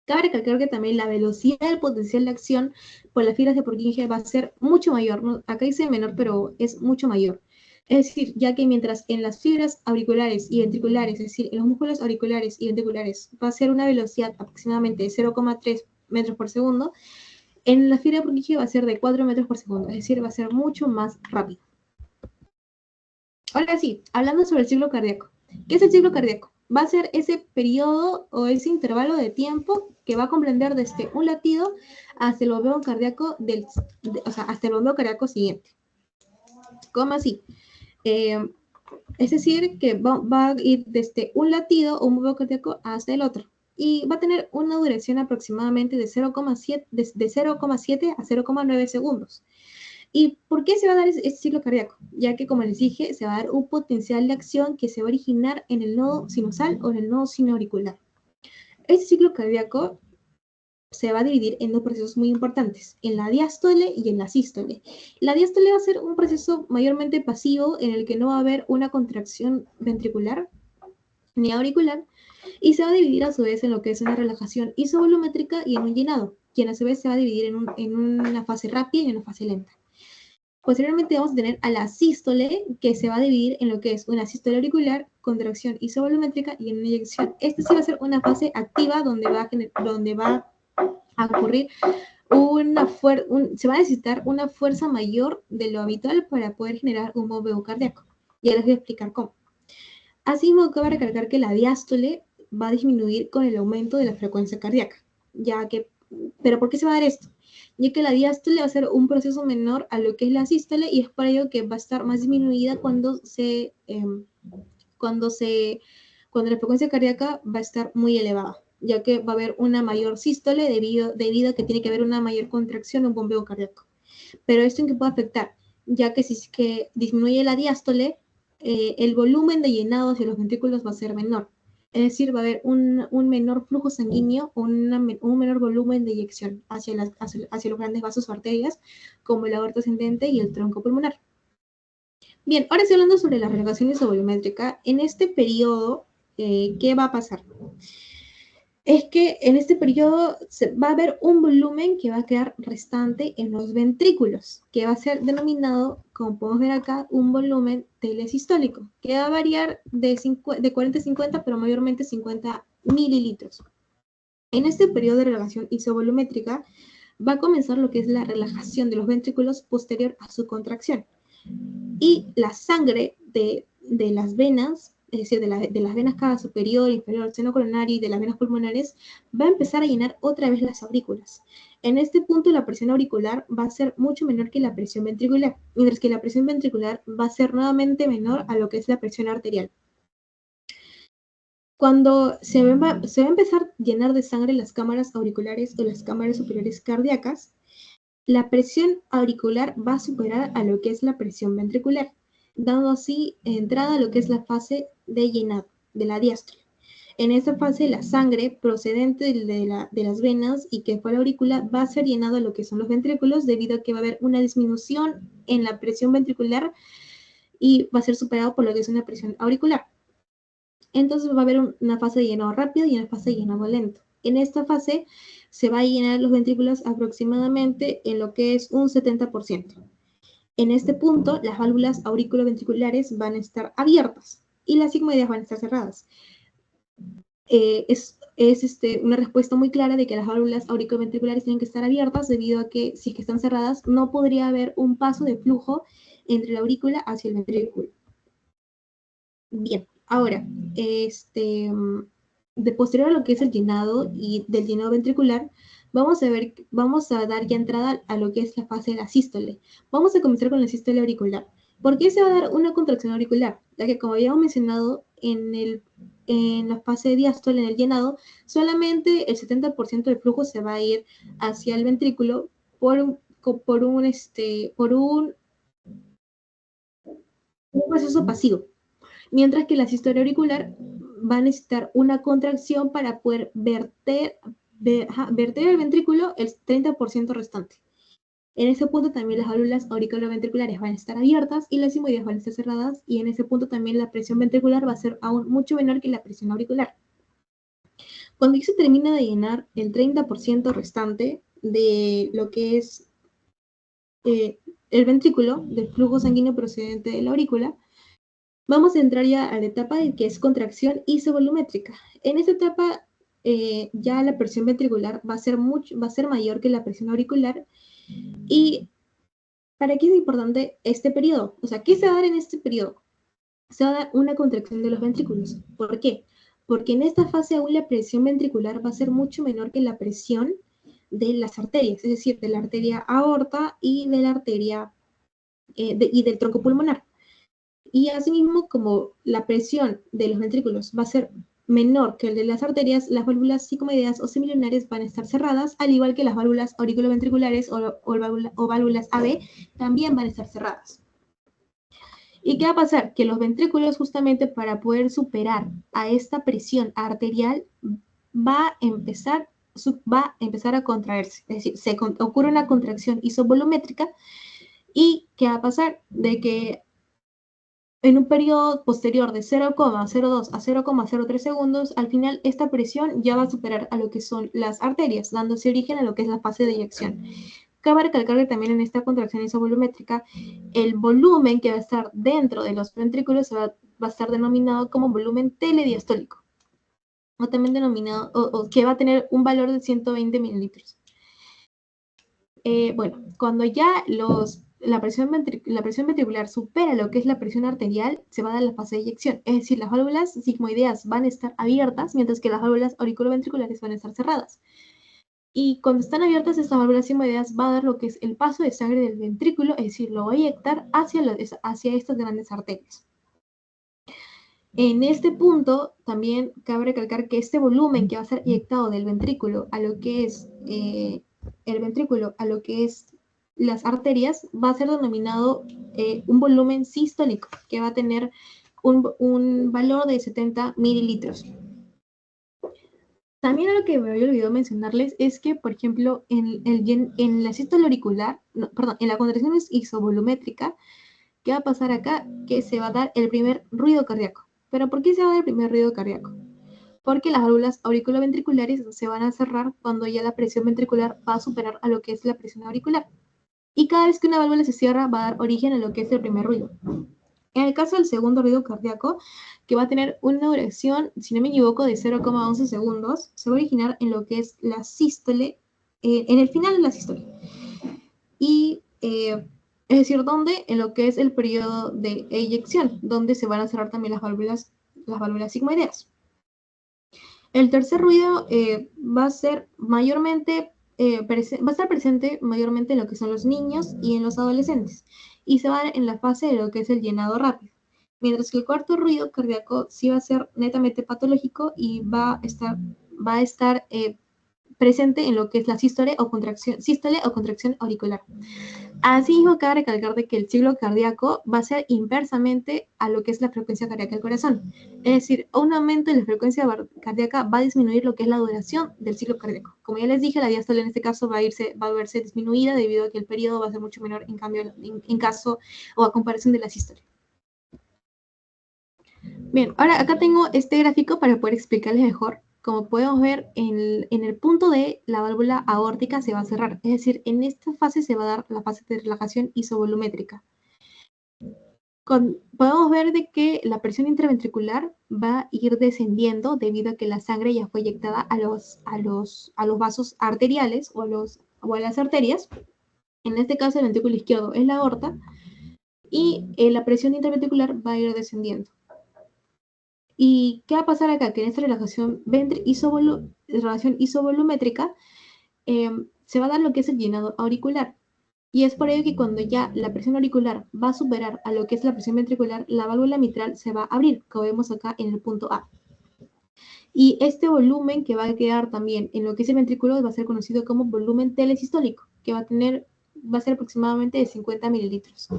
Cabe recalcar que también la velocidad del potencial de acción por las fibras de Purkinje va a ser mucho mayor, ¿no? Acá dice menor, pero es mucho mayor. Es decir, ya que mientras en las fibras auriculares y ventriculares, es decir, en los músculos auriculares y ventriculares, va a ser una velocidad aproximadamente de 0,3 metros por segundo, en la fibra Purkinje va a ser de 4 metros por segundo, es decir, va a ser mucho más rápido. Ahora sí, hablando sobre el ciclo cardíaco. ¿Qué es el ciclo cardíaco? Va a ser ese periodo o ese intervalo de tiempo que va a comprender desde un latido hasta el bombeo cardíaco hasta el bombeo cardíaco siguiente. ¿Cómo así? Es decir, que va a ir desde un latido o un bombeo cardíaco hasta el otro. Y va a tener una duración aproximadamente de 0,7 a 0,9 segundos. ¿Y por qué se va a dar este ciclo cardíaco? Ya que, como les dije, se va a dar un potencial de acción que se va a originar en el nodo sinusal o en el nodo sinoauricular. Este ciclo cardíaco se va a dividir en dos procesos muy importantes, en la diástole y en la sístole. La diástole va a ser un proceso mayormente pasivo en el que no va a haber una contracción ventricular ni auricular, y se va a dividir a su vez en lo que es una relajación isovolumétrica y en un llenado, quien a su vez se va a dividir en una fase rápida y en una fase lenta. Posteriormente vamos a tener a la sístole, que se va a dividir en lo que es una sístole auricular, contracción isovolumétrica y en una eyección. Esta sí va a ser una fase activa donde va a ocurrir se va a necesitar una fuerza mayor de lo habitual para poder generar un bombeo cardíaco. Ya les voy a explicar cómo. Asimismo, cabe recalcar que la diástole va a disminuir con el aumento de la frecuencia cardíaca, ¿pero por qué se va a dar esto? Ya que la diástole va a ser un proceso menor a lo que es la sístole y es por ello que va a estar más disminuida cuando la frecuencia cardíaca va a estar muy elevada, ya que va a haber una mayor sístole debido a que tiene que haber una mayor contracción o un bombeo cardíaco. Pero esto en qué puede afectar, ya que si es que disminuye la diástole, el volumen de llenado hacia los ventrículos va a ser menor. Es decir, va a haber un menor flujo sanguíneo o un menor volumen de eyección hacia los grandes vasos o arterias, como el aorta ascendente y el tronco pulmonar. Bien, ahora estoy hablando sobre la relajación isovolumétrica. En este periodo, ¿qué va a pasar? Es que en este periodo va a haber un volumen que va a quedar restante en los ventrículos, que va a ser denominado, como podemos ver acá, un volumen telesistólico, que va a variar de 40 a 50, pero mayormente 50 mililitros. En este periodo de relajación isovolumétrica va a comenzar lo que es la relajación de los ventrículos posterior a su contracción. Y la sangre de las venas, es decir, de las venas cava superior, inferior, seno coronario y de las venas pulmonares, va a empezar a llenar otra vez las aurículas. En este punto la presión auricular va a ser mucho menor que la presión ventricular, mientras que la presión ventricular va a ser nuevamente menor a lo que es la presión arterial. Cuando se va a empezar a llenar de sangre las cámaras auriculares o las cámaras superiores cardíacas, la presión auricular va a superar a lo que es la presión ventricular, dando así entrada a lo que es la fase de llenado, de la diástole. En esta fase, la sangre procedente de las venas y que fue a la aurícula va a ser llenado a lo que son los ventrículos, debido a que va a haber una disminución en la presión ventricular y va a ser superado por lo que es una presión auricular. Entonces va a haber una fase de llenado rápido y una fase de llenado lento. En esta fase se va a llenar los ventrículos aproximadamente en lo que es un 70%. En este punto, las válvulas auriculoventriculares van a estar abiertas y las sigmoideas van a estar cerradas. Es una respuesta muy clara de que las válvulas auriculoventriculares tienen que estar abiertas, debido a que si es que están cerradas no podría haber un paso de flujo entre la aurícula hacia el ventrículo. Bien, ahora, de posterior a lo que es el llenado y del llenado ventricular, vamos a dar ya entrada a lo que es la fase de la sístole. Vamos a comenzar con la sístole auricular. ¿Por qué se va a dar una contracción auricular? Ya que, como habíamos mencionado, en la fase de diástole, en el llenado, solamente el 70% del flujo se va a ir hacia el ventrículo por un proceso pasivo. Mientras que la sístole auricular va a necesitar una contracción para poder verter el ventrículo el 30% restante. En ese punto también las válvulas auriculoventriculares van a estar abiertas y las sigmoideas van a estar cerradas, y en ese punto también la presión ventricular va a ser aún mucho menor que la presión auricular. Cuando ya se termina de llenar el 30% restante de lo que es el ventrículo, del flujo sanguíneo procedente de la aurícula, vamos a entrar ya a la etapa de que es contracción isovolumétrica. En esta etapa ya la presión ventricular va a ser mayor que la presión auricular. ¿Y para qué es importante este periodo? O sea, ¿qué se va a dar en este periodo? Se va a dar una contracción de los ventrículos. ¿Por qué? Porque en esta fase aún la presión ventricular va a ser mucho menor que la presión de las arterias, es decir, de la arteria aorta y de la arteria y del tronco pulmonar. Y asimismo, como la presión de los ventrículos va a ser menor que el de las arterias, las válvulas sigmoideas o semilunares van a estar cerradas, al igual que las válvulas auriculoventriculares o válvulas AB también van a estar cerradas. ¿Y qué va a pasar? Que los ventrículos, justamente para poder superar a esta presión arterial, va a empezar a contraerse. Es decir, ocurre una contracción isovolumétrica. ¿Y qué va a pasar? De que en un periodo posterior de 0,02 a 0,03 segundos, al final esta presión ya va a superar a lo que son las arterias, dándose origen a lo que es la fase de eyección. Cabe recalcar que también en esta contracción isovolumétrica, el volumen que va a estar dentro de los ventrículos va a estar denominado como volumen telediastólico, o también denominado, o que va a tener un valor de 120 mililitros. Bueno, cuando ya la presión ventricular supera lo que es la presión arterial, se va a dar la fase de eyección. Es decir, las válvulas sigmoideas van a estar abiertas, mientras que las válvulas auriculoventriculares van a estar cerradas. Y cuando están abiertas estas válvulas sigmoideas va a dar lo que es el paso de sangre del ventrículo, es decir, lo va a eyectar hacia estas grandes arterias. En este punto también cabe recalcar que este volumen que va a ser eyectado del ventrículo a lo que es el ventrículo a lo que es las arterias va a ser denominado un volumen sistólico, que va a tener un valor de 70 mililitros. También algo que me había olvidado mencionarles es que, por ejemplo, en la sístole auricular, no, perdón, en la contracción isovolumétrica, ¿qué va a pasar acá? Que se va a dar el primer ruido cardíaco. ¿Pero por qué se va a dar el primer ruido cardíaco? Porque las válvulas auriculoventriculares se van a cerrar cuando ya la presión ventricular va a superar a lo que es la presión auricular. Y cada vez que una válvula se cierra va a dar origen a lo que es el primer ruido. En el caso del segundo ruido cardíaco, que va a tener una duración, si no me equivoco, de 0,11 segundos, se va a originar en lo que es la sístole, en el final de la sístole. Y es decir, ¿dónde? En lo que es el periodo de eyección, donde se van a cerrar también las válvulas sigmoideas. El tercer ruido va a ser mayormente, va a estar presente mayormente en lo que son los niños y en los adolescentes, y se va a dar en la fase de lo que es el llenado rápido. Mientras que el cuarto ruido cardíaco sí va a ser netamente patológico y va a estar presente en lo que es la sístole o contracción auricular. Asimismo, cabe recalcar de que el ciclo cardíaco va a ser inversamente a lo que es la frecuencia cardíaca del corazón. Es decir, un aumento en la frecuencia cardíaca va a disminuir lo que es la duración del ciclo cardíaco. Como ya les dije, la diástole en este caso va a verse disminuida debido a que el periodo va a ser mucho menor en caso o a comparación de la sístole. Bien, ahora acá tengo este gráfico para poder explicarles mejor. Como podemos ver, en el punto D, la válvula aórtica se va a cerrar. Es decir, en esta fase se va a dar la fase de relajación isovolumétrica. Podemos ver de que la presión intraventricular va a ir descendiendo debido a que la sangre ya fue inyectada a los vasos arteriales o a las arterias. En este caso, el ventrículo izquierdo es la aorta y la presión intraventricular va a ir descendiendo. ¿Y qué va a pasar acá? Que en esta relajación isovolumétrica se va a dar lo que es el llenado auricular. Y es por ello que cuando ya la presión auricular va a superar a lo que es la presión ventricular, la válvula mitral se va a abrir, como vemos acá en el punto A. Y este volumen que va a quedar también en lo que es el ventrículo va a ser conocido como volumen telesistólico, que va a ser aproximadamente de 50 mililitros.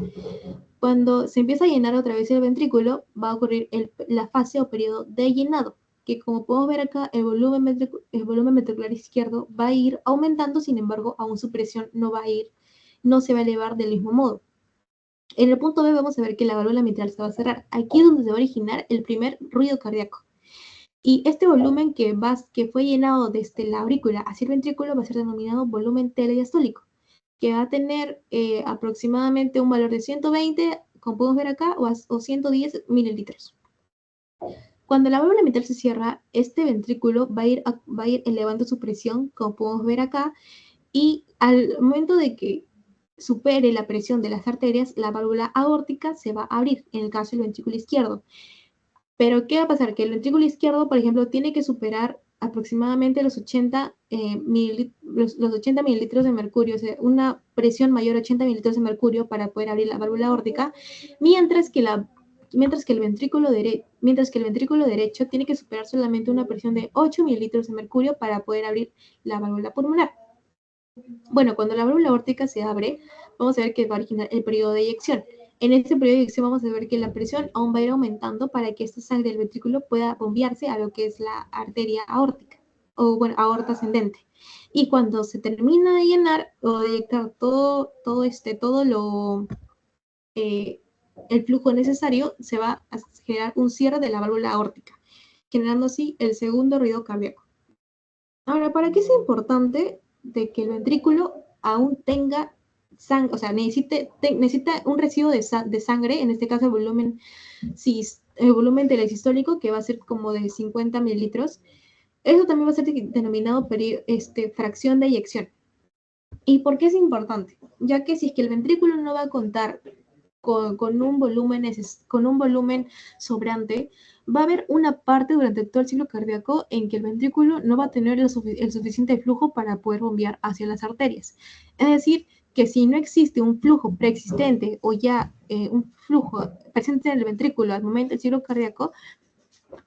Cuando se empieza a llenar otra vez el ventrículo, va a ocurrir la fase o periodo de llenado, que como podemos ver acá, el volumen ventricular izquierdo va a ir aumentando, sin embargo, aún su presión no se va a elevar del mismo modo. En el punto B vamos a ver que la válvula mitral se va a cerrar. Aquí es donde se va a originar el primer ruido cardíaco. Y este volumen que fue llenado desde la aurícula hacia el ventrículo va a ser denominado volumen telediastólico, que va a tener aproximadamente un valor de 120, como podemos ver acá, o 110 mililitros. Cuando la válvula mitral se cierra, este ventrículo va a ir elevando su presión, como podemos ver acá, y al momento de que supere la presión de las arterias, la válvula aórtica se va a abrir, en el caso del ventrículo izquierdo. Pero, ¿qué va a pasar? Que el ventrículo izquierdo, por ejemplo, tiene que superar aproximadamente los 80 mililitros de mercurio, o sea, una presión mayor a 80 mililitros de mercurio para poder abrir la válvula aórtica, mientras que el ventrículo derecho tiene que superar solamente una presión de 8 mililitros de mercurio para poder abrir la válvula pulmonar. Bueno, cuando la válvula aórtica se abre, vamos a ver que va a originar el periodo de eyección. En este periodo de eyección vamos a ver que la presión aún va a ir aumentando para que esta sangre del ventrículo pueda bombearse a lo que es la arteria aórtica, o bueno, aorta ascendente. Y cuando se termina de llenar o de eyectar el flujo necesario, se va a generar un cierre de la válvula aórtica, generando así el segundo ruido cardíaco. Ahora, ¿para qué es importante de que el ventrículo aún tenga sangre, o sea, necesita un residuo de sangre, en este caso el volumen telesistólico, que va a ser como de 50 mililitros? Eso también va a ser denominado fracción de eyección. ¿Y por qué es importante? Ya que si es que el ventrículo no va a contar con un volumen sobrante, va a haber una parte durante todo el ciclo cardíaco en que el ventrículo no va a tener el suficiente flujo para poder bombear hacia las arterias. Es decir, que si no existe un flujo preexistente o ya un flujo presente en el ventrículo al momento del ciclo cardíaco,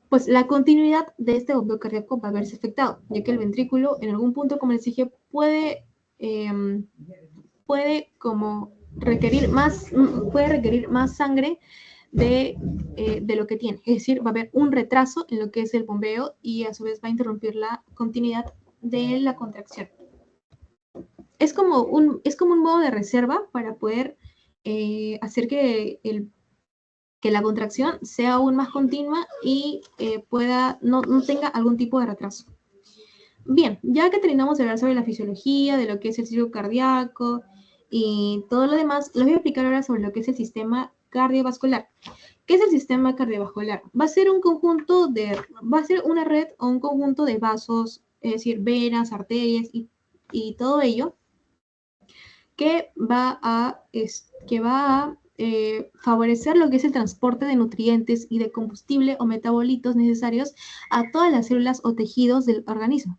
pues la continuidad de este bombeo cardíaco va a verse afectado, ya que el ventrículo en algún punto, como les dije, puede como puede requerir más sangre de lo que tiene. Es decir, va a haber un retraso en lo que es el bombeo y a su vez va a interrumpir la continuidad de la contracción. Es como un modo de reserva para poder hacer que la contracción sea aún más continua y no tenga algún tipo de retraso. Bien, ya que terminamos de hablar sobre la fisiología, de lo que es el ciclo cardíaco y todo lo demás, les voy a explicar ahora sobre lo que es el sistema cardiovascular. ¿Qué es el sistema cardiovascular? Va a ser una red o un conjunto de vasos, es decir, venas, arterias y todo ello que va a favorecer lo que es el transporte de nutrientes y de combustible o metabolitos necesarios a todas las células o tejidos del organismo.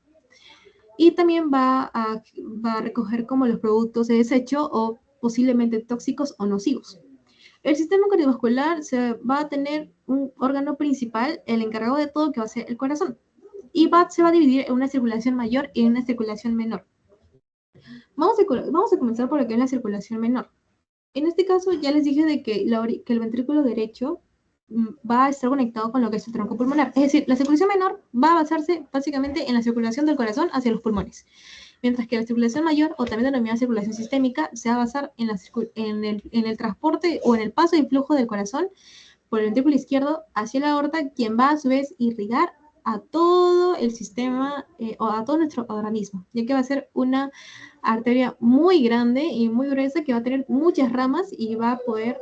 Y también va a recoger como los productos de desecho o posiblemente tóxicos o nocivos. El sistema cardiovascular va a tener un órgano principal, el encargado de todo, que va a ser el corazón. Y se va a dividir en una circulación mayor y una circulación menor. Vamos a comenzar por lo que es la circulación menor. En este caso ya les dije de que el ventrículo derecho va a estar conectado con lo que es el tronco pulmonar. Es decir, la circulación menor va a basarse básicamente en la circulación del corazón hacia los pulmones, mientras que la circulación mayor, o también denominada circulación sistémica, se va a basar en el transporte o en el paso y flujo del corazón por el ventrículo izquierdo hacia la aorta, quien va a su vez irrigar a todo el sistema o a todo nuestro organismo, ya que va a ser una arteria muy grande y muy gruesa que va a tener muchas ramas y va a poder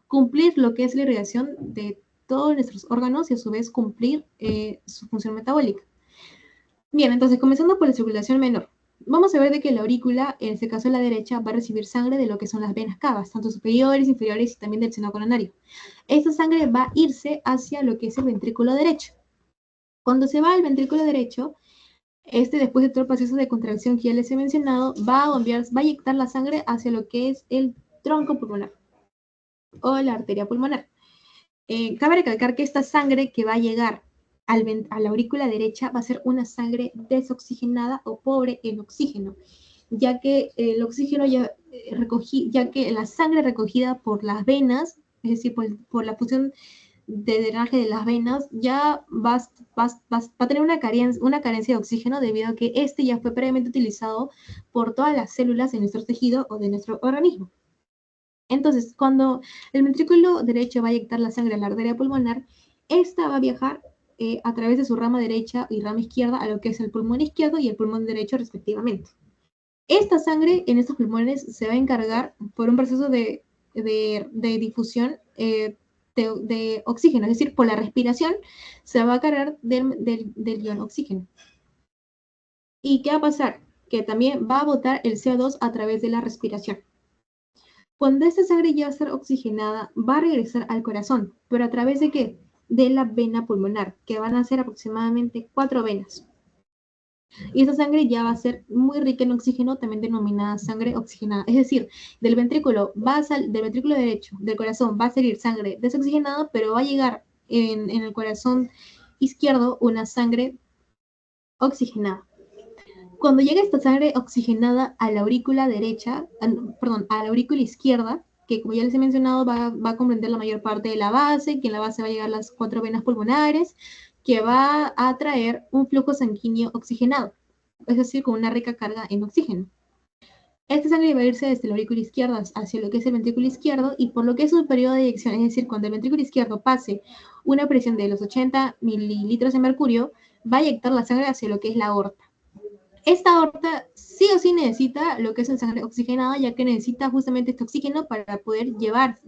cumplir lo que es la irrigación de todos nuestros órganos y a su vez cumplir su función metabólica. Bien, entonces comenzando por la circulación menor. Vamos a ver de que la aurícula, en este caso la derecha, va a recibir sangre de lo que son las venas cavas, tanto superiores, inferiores y también del seno coronario. Esta sangre va a irse hacia lo que es el ventrículo derecho. Cuando se va al ventrículo derecho, después de todo el proceso de contracción que ya les he mencionado, va a inyectar la sangre hacia lo que es el tronco pulmonar o la arteria pulmonar. Cabe recalcar que esta sangre que va a llegar a la aurícula derecha va a ser una sangre desoxigenada o pobre en oxígeno, ya que el oxígeno ya que la sangre recogida por las venas, es decir, por la función de drenaje de las venas, ya va a tener una carencia de oxígeno debido a que este ya fue previamente utilizado por todas las células de nuestro tejido o de nuestro organismo. Entonces, cuando el ventrículo derecho va a inyectar la sangre a la arteria pulmonar, esta va a viajar a través de su rama derecha y rama izquierda a lo que es el pulmón izquierdo y el pulmón derecho respectivamente. Esta sangre en estos pulmones se va a encargar por un proceso de difusión de oxígeno, es decir, por la respiración se va a cargar del ion oxígeno. ¿Y qué va a pasar? Que también va a botar el CO2 a través de la respiración. Cuando esta sangre ya va a ser oxigenada, va a regresar al corazón, pero ¿a través de qué? De la vena pulmonar, que van a ser aproximadamente 4 venas. Y esa sangre ya va a ser muy rica en oxígeno, también denominada sangre oxigenada. Es decir, del ventrículo derecho, del corazón, va a salir sangre desoxigenada, pero va a llegar en el corazón izquierdo una sangre oxigenada. Cuando llega esta sangre oxigenada a la aurícula derecha, a la aurícula izquierda, que como ya les he mencionado va a comprender la mayor parte de la base, que en la base va a llegar las 4 venas pulmonares, que va a traer un flujo sanguíneo oxigenado, es decir, con una rica carga en oxígeno. Esta sangre va a irse desde la aurícula izquierda hacia lo que es el ventrículo izquierdo y por lo que es su periodo de eyección, es decir, cuando el ventrículo izquierdo pase una presión de los 80 mililitros de mercurio, va a eyectar la sangre hacia lo que es la aorta. Esta aorta sí o sí necesita lo que es la sangre oxigenada, ya que necesita justamente este oxígeno para poder llevar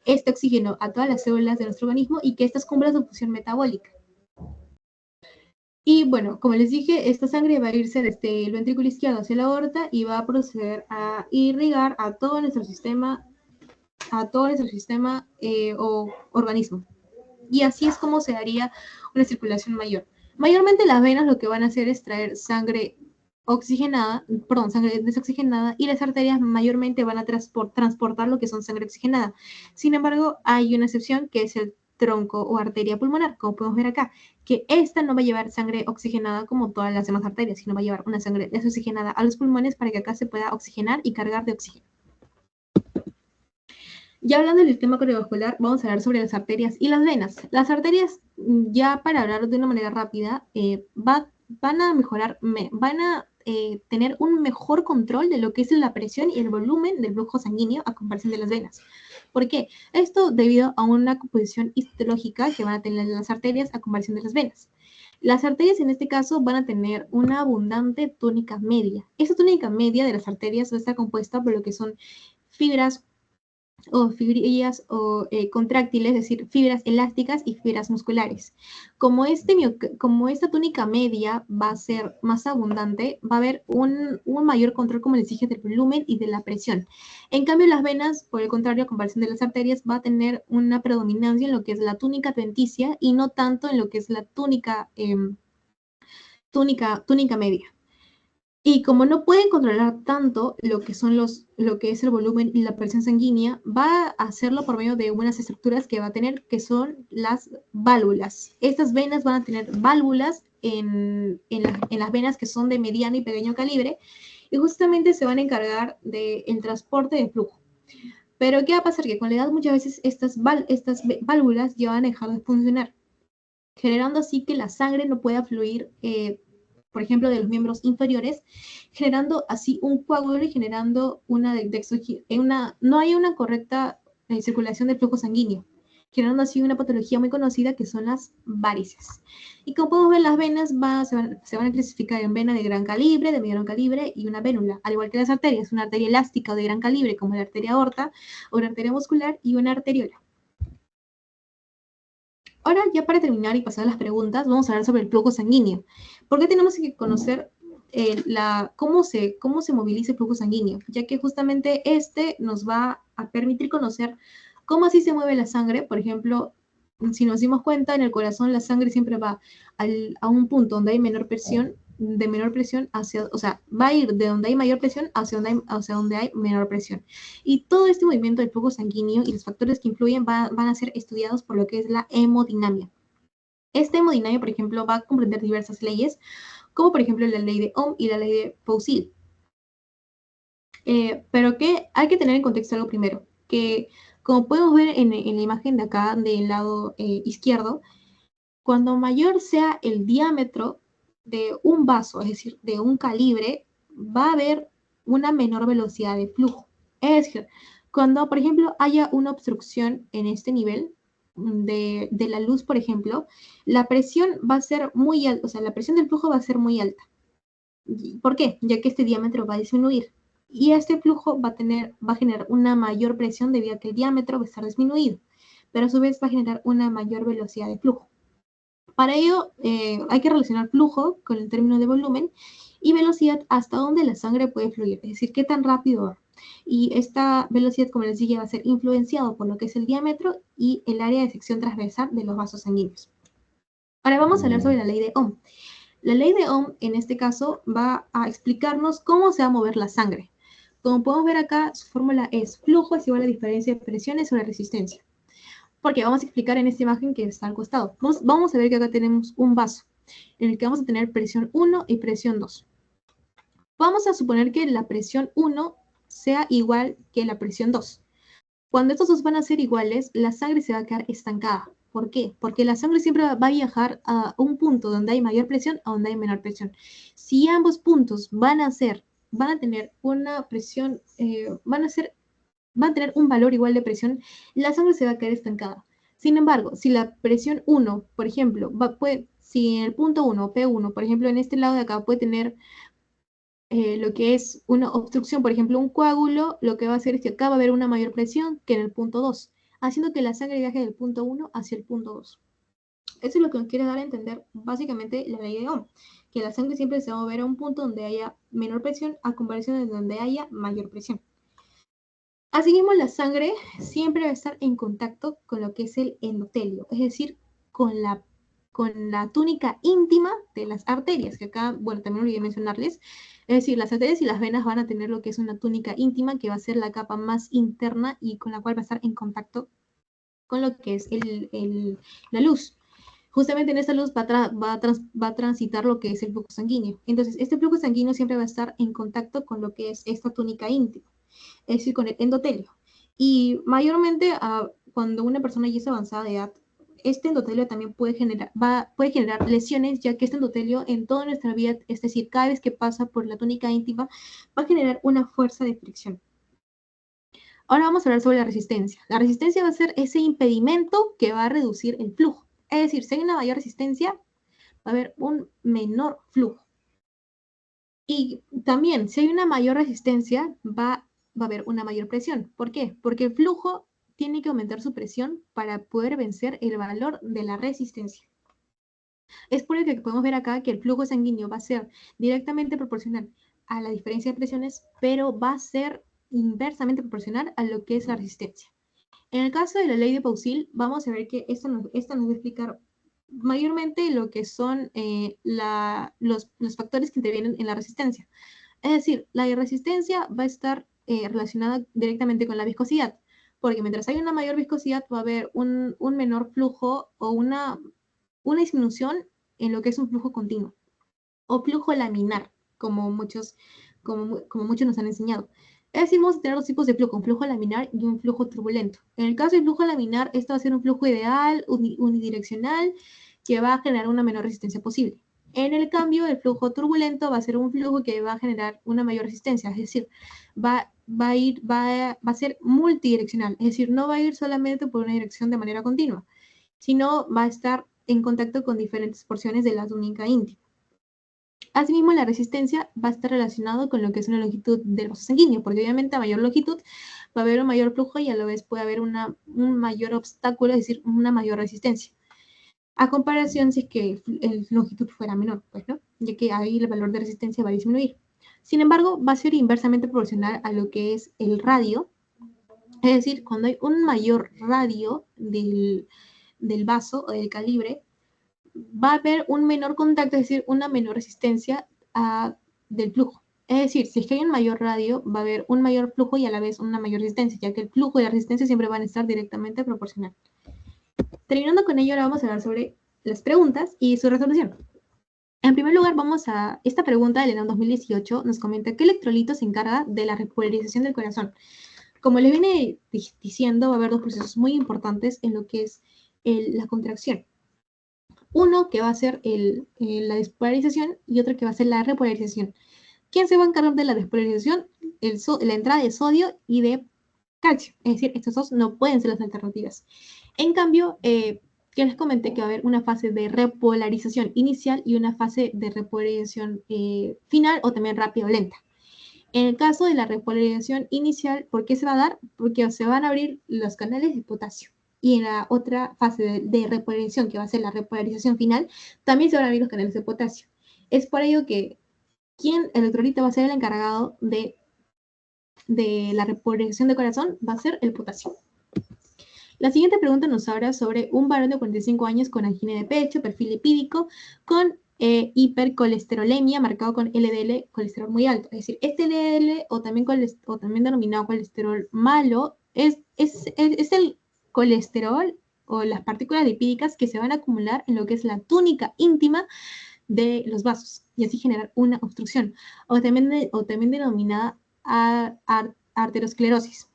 este oxígeno a todas las células de nuestro organismo y que éstas cumplan su función metabólica. Y bueno, como les dije, esta sangre va a irse desde el ventrículo izquierdo hacia la aorta y va a proceder a irrigar a todo nuestro sistema o organismo. Y así es como se daría una circulación mayor. Mayormente las venas lo que van a hacer es traer sangre oxigenada, perdón, sangre desoxigenada, y las arterias mayormente van a transportar lo que son sangre oxigenada. Sin embargo, hay una excepción que es el tronco o arteria pulmonar, como podemos ver acá, que esta no va a llevar sangre oxigenada como todas las demás arterias, sino va a llevar una sangre desoxigenada a los pulmones para que acá se pueda oxigenar y cargar de oxígeno. Ya hablando del sistema cardiovascular, vamos a hablar sobre las arterias y las venas. Las arterias, ya para hablar de una manera rápida, van a mejorar, van a tener un mejor control de lo que es la presión y el volumen del flujo sanguíneo a comparación de las venas. ¿Por qué? Esto debido a una composición histológica que van a tener las arterias a comparación de las venas. Las arterias en este caso van a tener una abundante túnica media. Esta túnica media de las arterias va a estar compuesta por lo que son fibras o fibrillas o contráctiles, es decir, fibras elásticas y fibras musculares. Como esta túnica media va a ser más abundante, va a haber un mayor control, como les dije, del volumen y de la presión. En cambio, las venas, por el contrario, a comparación de las arterias, va a tener una predominancia en lo que es la túnica adventicia y no tanto en lo que es la túnica media. Y como no pueden controlar tanto lo que es el volumen y la presión sanguínea, va a hacerlo por medio de unas estructuras que va a tener, que son las válvulas. Estas venas van a tener válvulas en las venas que son de mediano y pequeño calibre, y justamente se van a encargar del transporte de flujo. Pero ¿qué va a pasar? Que con la edad muchas veces estas válvulas ya van a dejar de funcionar, generando así que la sangre no pueda fluir, por ejemplo, de los miembros inferiores, generando así un coágulo y generando no hay una correcta circulación del flujo sanguíneo, generando así una patología muy conocida que son las varices. Y como podemos ver, las venas se van a clasificar en vena de gran calibre, de mediano calibre y una vénula, al igual que las arterias, una arteria elástica o de gran calibre como la arteria aorta, una arteria muscular y una arteriola. Ahora, ya para terminar y pasar a las preguntas, vamos a hablar sobre el flujo sanguíneo. ¿Por qué tenemos que conocer cómo se moviliza el flujo sanguíneo? Ya que justamente este nos va a permitir conocer cómo así se mueve la sangre. Por ejemplo, si nos dimos cuenta, en el corazón la sangre siempre va a un punto donde hay menor presión, de menor presión hacia, o sea, va a ir de donde hay mayor presión hacia donde hay menor presión. Y todo este movimiento del flujo sanguíneo y los factores que influyen van a ser estudiados por lo que es la hemodinamia. Esta hemodinamia, por ejemplo, va a comprender diversas leyes, como por ejemplo la ley de Ohm y la ley de Poiseuille. Pero que hay que tener en contexto algo primero, que como podemos ver en la imagen de acá, del lado izquierdo, cuando mayor sea el diámetro de un vaso, es decir, de un calibre, va a haber una menor velocidad de flujo. Es decir, cuando, por ejemplo, haya una obstrucción en este nivel de la luz, por ejemplo, la presión va a ser muy alta, o sea, la presión del flujo va a ser muy alta. ¿Por qué? Ya que este diámetro va a disminuir. Y este flujo va a generar una mayor presión debido a que el diámetro va a estar disminuido, pero a su vez va a generar una mayor velocidad de flujo. Para ello, hay que relacionar flujo con el término de volumen y velocidad hasta donde la sangre puede fluir, es decir, qué tan rápido va. Y esta velocidad, como les dije, va a ser influenciado por lo que es el diámetro y el área de sección transversal de los vasos sanguíneos. Ahora vamos a hablar sobre la ley de Ohm. La ley de Ohm, en este caso, va a explicarnos cómo se va a mover la sangre. Como podemos ver acá, su fórmula es flujo es igual a diferencia de presiones sobre resistencia. Porque vamos a explicar en esta imagen que está al costado. Vamos a ver que acá tenemos un vaso en el que vamos a tener presión 1 y presión 2. Vamos a suponer que la presión 1 sea igual que la presión 2. Cuando estos dos van a ser iguales, la sangre se va a quedar estancada. ¿Por qué? Porque la sangre siempre va a viajar a un punto donde hay mayor presión a donde hay menor presión. Si ambos puntos van a tener una presión, van a tener un valor igual de presión, la sangre se va a quedar estancada. Sin embargo, si la presión 1, por ejemplo, si en el punto 1, P1, por ejemplo, en este lado de acá puede tener lo que es una obstrucción, por ejemplo, un coágulo, lo que va a hacer es que acá va a haber una mayor presión que en el punto 2, haciendo que la sangre viaje del punto 1 hacia el punto 2. Eso es lo que nos quiere dar a entender básicamente la ley de Ohm, que la sangre siempre se va a mover a un punto donde haya menor presión a comparación de donde haya mayor presión. Asimismo, la sangre siempre va a estar en contacto con lo que es el endotelio, es decir, con la túnica íntima de las arterias, que acá, bueno, también olvidé mencionarles. Es decir, las arterias y las venas van a tener lo que es una túnica íntima, que va a ser la capa más interna y con la cual va a estar en contacto con lo que es la luz. Justamente en esta luz va a transitar lo que es el flujo sanguíneo. Entonces, este flujo sanguíneo siempre va a estar en contacto con lo que es esta túnica íntima, es decir, con el endotelio. Y mayormente cuando una persona ya es avanzada de edad, este endotelio también puede generar lesiones, ya que este endotelio en toda nuestra vida, es decir, cada vez que pasa por la túnica íntima, va a generar una fuerza de fricción. Ahora vamos a hablar sobre la resistencia. La resistencia va a ser ese impedimento que va a reducir el flujo. Es decir, si hay una mayor resistencia, va a haber un menor flujo. Y también, si hay una mayor resistencia, va a haber una mayor presión. ¿Por qué? Porque el flujo tiene que aumentar su presión para poder vencer el valor de la resistencia. Es por ello que podemos ver acá que el flujo sanguíneo va a ser directamente proporcional a la diferencia de presiones, pero va a ser inversamente proporcional a lo que es la resistencia. En el caso de la ley de Poiseuille, vamos a ver que esta nos va a explicar mayormente lo que son los factores que intervienen en la resistencia. Es decir, la resistencia va a estar relacionada directamente con la viscosidad, porque mientras hay una mayor viscosidad va a haber un menor flujo o una disminución en lo que es un flujo continuo o flujo laminar, como muchos nos han enseñado. Es decir, vamos a tener dos tipos de flujo, un flujo laminar y un flujo turbulento. En el caso del flujo laminar, esto va a ser un flujo ideal, unidireccional, que va a generar una menor resistencia posible. En el cambio, el flujo turbulento va a ser un flujo que va a generar una mayor resistencia, es decir, va a ser multidireccional, es decir, no va a ir solamente por una dirección de manera continua, sino va a estar en contacto con diferentes porciones de la túnica íntima. Asimismo, la resistencia va a estar relacionado con lo que es una longitud del vaso sanguíneo, porque obviamente a mayor longitud va a haber un mayor flujo y a la vez puede haber un mayor obstáculo, es decir, una mayor resistencia. A comparación si es que la longitud fuera menor, pues, ¿no? Ya que ahí el valor de resistencia va a disminuir. Sin embargo, va a ser inversamente proporcional a lo que es el radio, es decir, cuando hay un mayor radio del vaso o del calibre, va a haber un menor contacto, es decir, una menor resistencia del flujo. Es decir, si es que hay un mayor radio, va a haber un mayor flujo y a la vez una mayor resistencia, ya que el flujo y la resistencia siempre van a estar directamente proporcional. Terminando con ello, ahora vamos a hablar sobre las preguntas y su resolución. En primer lugar, vamos a esta pregunta del ENAM 2018, nos comenta qué electrolito se encarga de la repolarización del corazón. Como les viene diciendo, va a haber dos procesos muy importantes en lo que es la contracción. Uno que va a ser la despolarización y otro que va a ser la repolarización. ¿Quién se va a encargar de la despolarización? La entrada de sodio y de calcio. Es decir, estos dos no pueden ser las alternativas. En cambio, que les comenté que va a haber una fase de repolarización inicial y una fase de repolarización final o también rápida o lenta. En el caso de la repolarización inicial, ¿por qué se va a dar? Porque se van a abrir los canales de potasio. Y en la otra fase de repolarización, que va a ser la repolarización final, también se van a abrir los canales de potasio. Es por ello que el electrolito va a ser el encargado de la repolarización del corazón, va a ser el potasio. La siguiente pregunta nos habla sobre un varón de 45 años con angina de pecho, perfil lipídico, con hipercolesterolemia marcado con LDL, colesterol muy alto. Es decir, este LDL o también denominado colesterol malo es el colesterol o las partículas lipídicas que se van a acumular en lo que es la túnica íntima de los vasos y así generar una obstrucción o también denominada arteriosclerosis.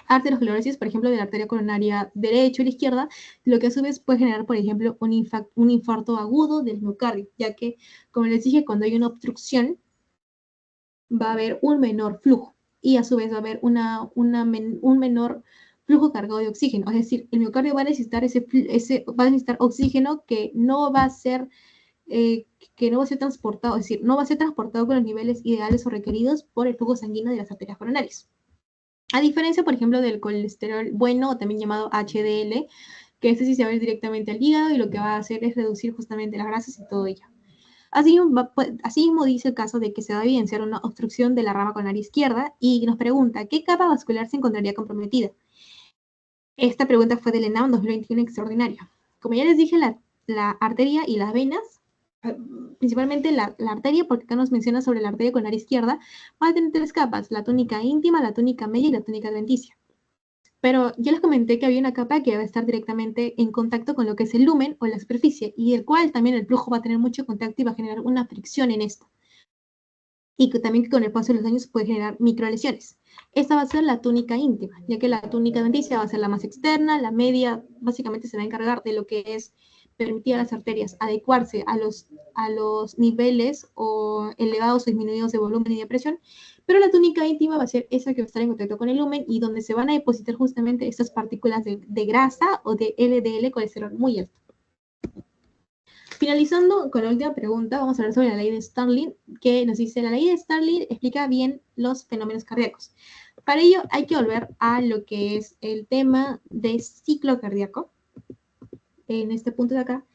Arteriosclerosis, por ejemplo, de la arteria coronaria derecha o la izquierda, lo que a su vez puede generar, por ejemplo, un infarto agudo del miocardio, ya que, como les dije, cuando hay una obstrucción, va a haber un menor flujo y a su vez va a haber un menor flujo cargado de oxígeno. Es decir, el miocardio va a necesitar va a necesitar oxígeno que no va a ser transportado, es decir, no va a ser transportado con los niveles ideales o requeridos por el flujo sanguíneo de las arterias coronarias. A diferencia, por ejemplo, del colesterol bueno, o también llamado HDL, que este sí se va a ir directamente al hígado y lo que va a hacer es reducir justamente las grasas y todo ello. Asimismo dice el caso de que se va a evidenciar una obstrucción de la rama coronaria izquierda y nos pregunta, ¿qué capa vascular se encontraría comprometida? Esta pregunta fue del ENAM 2021 extraordinario. Como ya les dije, la arteria y las venas, principalmente la arteria, porque acá nos menciona sobre la arteria coronaria izquierda, va a tener 3 capas, la túnica íntima, la túnica media y la túnica adventicia. Pero yo les comenté que había una capa que va a estar directamente en contacto con lo que es el lumen o la superficie, y el cual también el flujo va a tener mucho contacto y va a generar una fricción en esto. Y que también con el paso de los años puede generar microlesiones. Esta va a ser la túnica íntima, ya que la túnica adventicia va a ser la más externa, la media básicamente se va a encargar de lo que es permitir a las arterias adecuarse a los niveles o elevados o disminuidos de volumen y de presión, pero la túnica íntima va a ser esa que va a estar en contacto con el lumen y donde se van a depositar justamente estas partículas de grasa o de LDL, colesterol muy alto. Finalizando con la última pregunta, vamos a hablar sobre la ley de Starling, que nos dice, la ley de Starling explica bien los fenómenos cardíacos. Para ello hay que volver a lo que es el tema de ciclo cardíaco, en este punto de acá,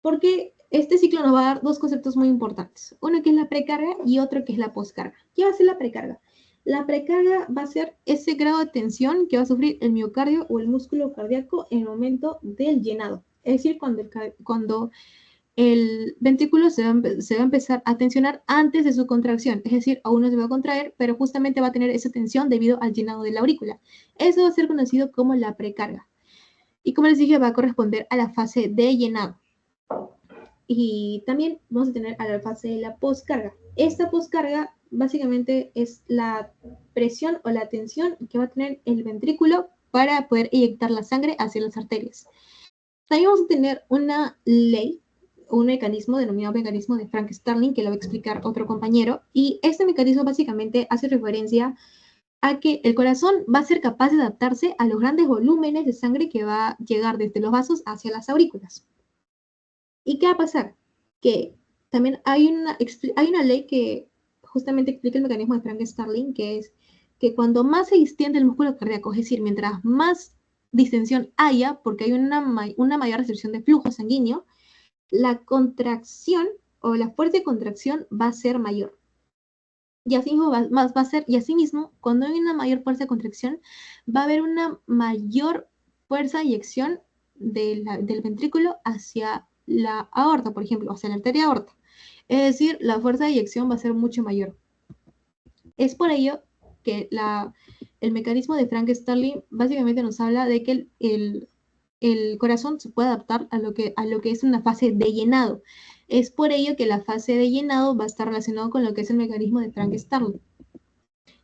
porque este ciclo nos va a dar 2 conceptos muy importantes. Uno que es la precarga y otro que es la poscarga. ¿Qué va a ser la precarga? La precarga va a ser ese grado de tensión que va a sufrir el miocardio o el músculo cardíaco en el momento del llenado. Es decir, cuando el ventrículo se va a empezar a tensionar antes de su contracción, es decir, aún no se va a contraer, pero justamente va a tener esa tensión debido al llenado de la aurícula. Eso va a ser conocido como la precarga. Y como les dije, va a corresponder a la fase de llenado. Y también vamos a tener a la fase de la poscarga. Esta poscarga básicamente es la presión o la tensión que va a tener el ventrículo para poder inyectar la sangre hacia las arterias. También vamos a tener una ley, un mecanismo denominado mecanismo de Frank Starling, que lo va a explicar otro compañero, y este mecanismo básicamente hace referencia a que el corazón va a ser capaz de adaptarse a los grandes volúmenes de sangre que va a llegar desde los vasos hacia las aurículas. ¿Y qué va a pasar? Que también hay una ley que justamente explica el mecanismo de Frank Starling, que es que cuando más se distiende el músculo cardíaco, es decir, mientras más distensión haya, porque hay una mayor restricción de flujo sanguíneo, la contracción o la fuerza de contracción va a ser mayor. Y asimismo, cuando hay una mayor fuerza de contracción, va a haber una mayor fuerza de eyección del ventrículo hacia la aorta, por ejemplo, hacia la arteria aorta. Es decir, la fuerza de eyección va a ser mucho mayor. Es por ello que el mecanismo de Frank Starling básicamente nos habla de que el corazón se puede adaptar a lo que es una fase de llenado. Es por ello que la fase de llenado va a estar relacionado con lo que es el mecanismo de Frank Starling.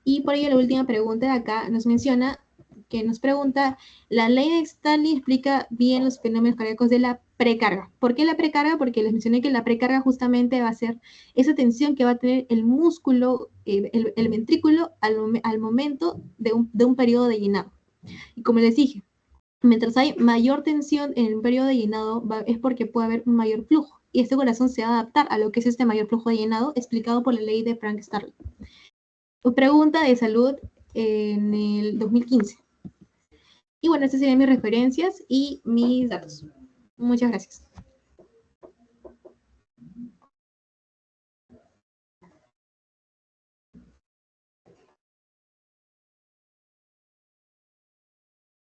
Y por ello la última pregunta de acá nos menciona, que nos pregunta, la ley de Starling explica bien los fenómenos cardíacos de la precarga. ¿Por qué la precarga? Porque les mencioné que la precarga justamente va a ser esa tensión que va a tener el músculo, el ventrículo al momento de un periodo de llenado. Y como les dije, mientras hay mayor tensión en un periodo de llenado, es porque puede haber un mayor flujo. Y este corazón se va a adaptar a lo que es este mayor flujo de llenado, explicado por la ley de Frank Starling. Pregunta de salud en el 2015. Y bueno, estas serían mis referencias y mis datos. Muchas gracias.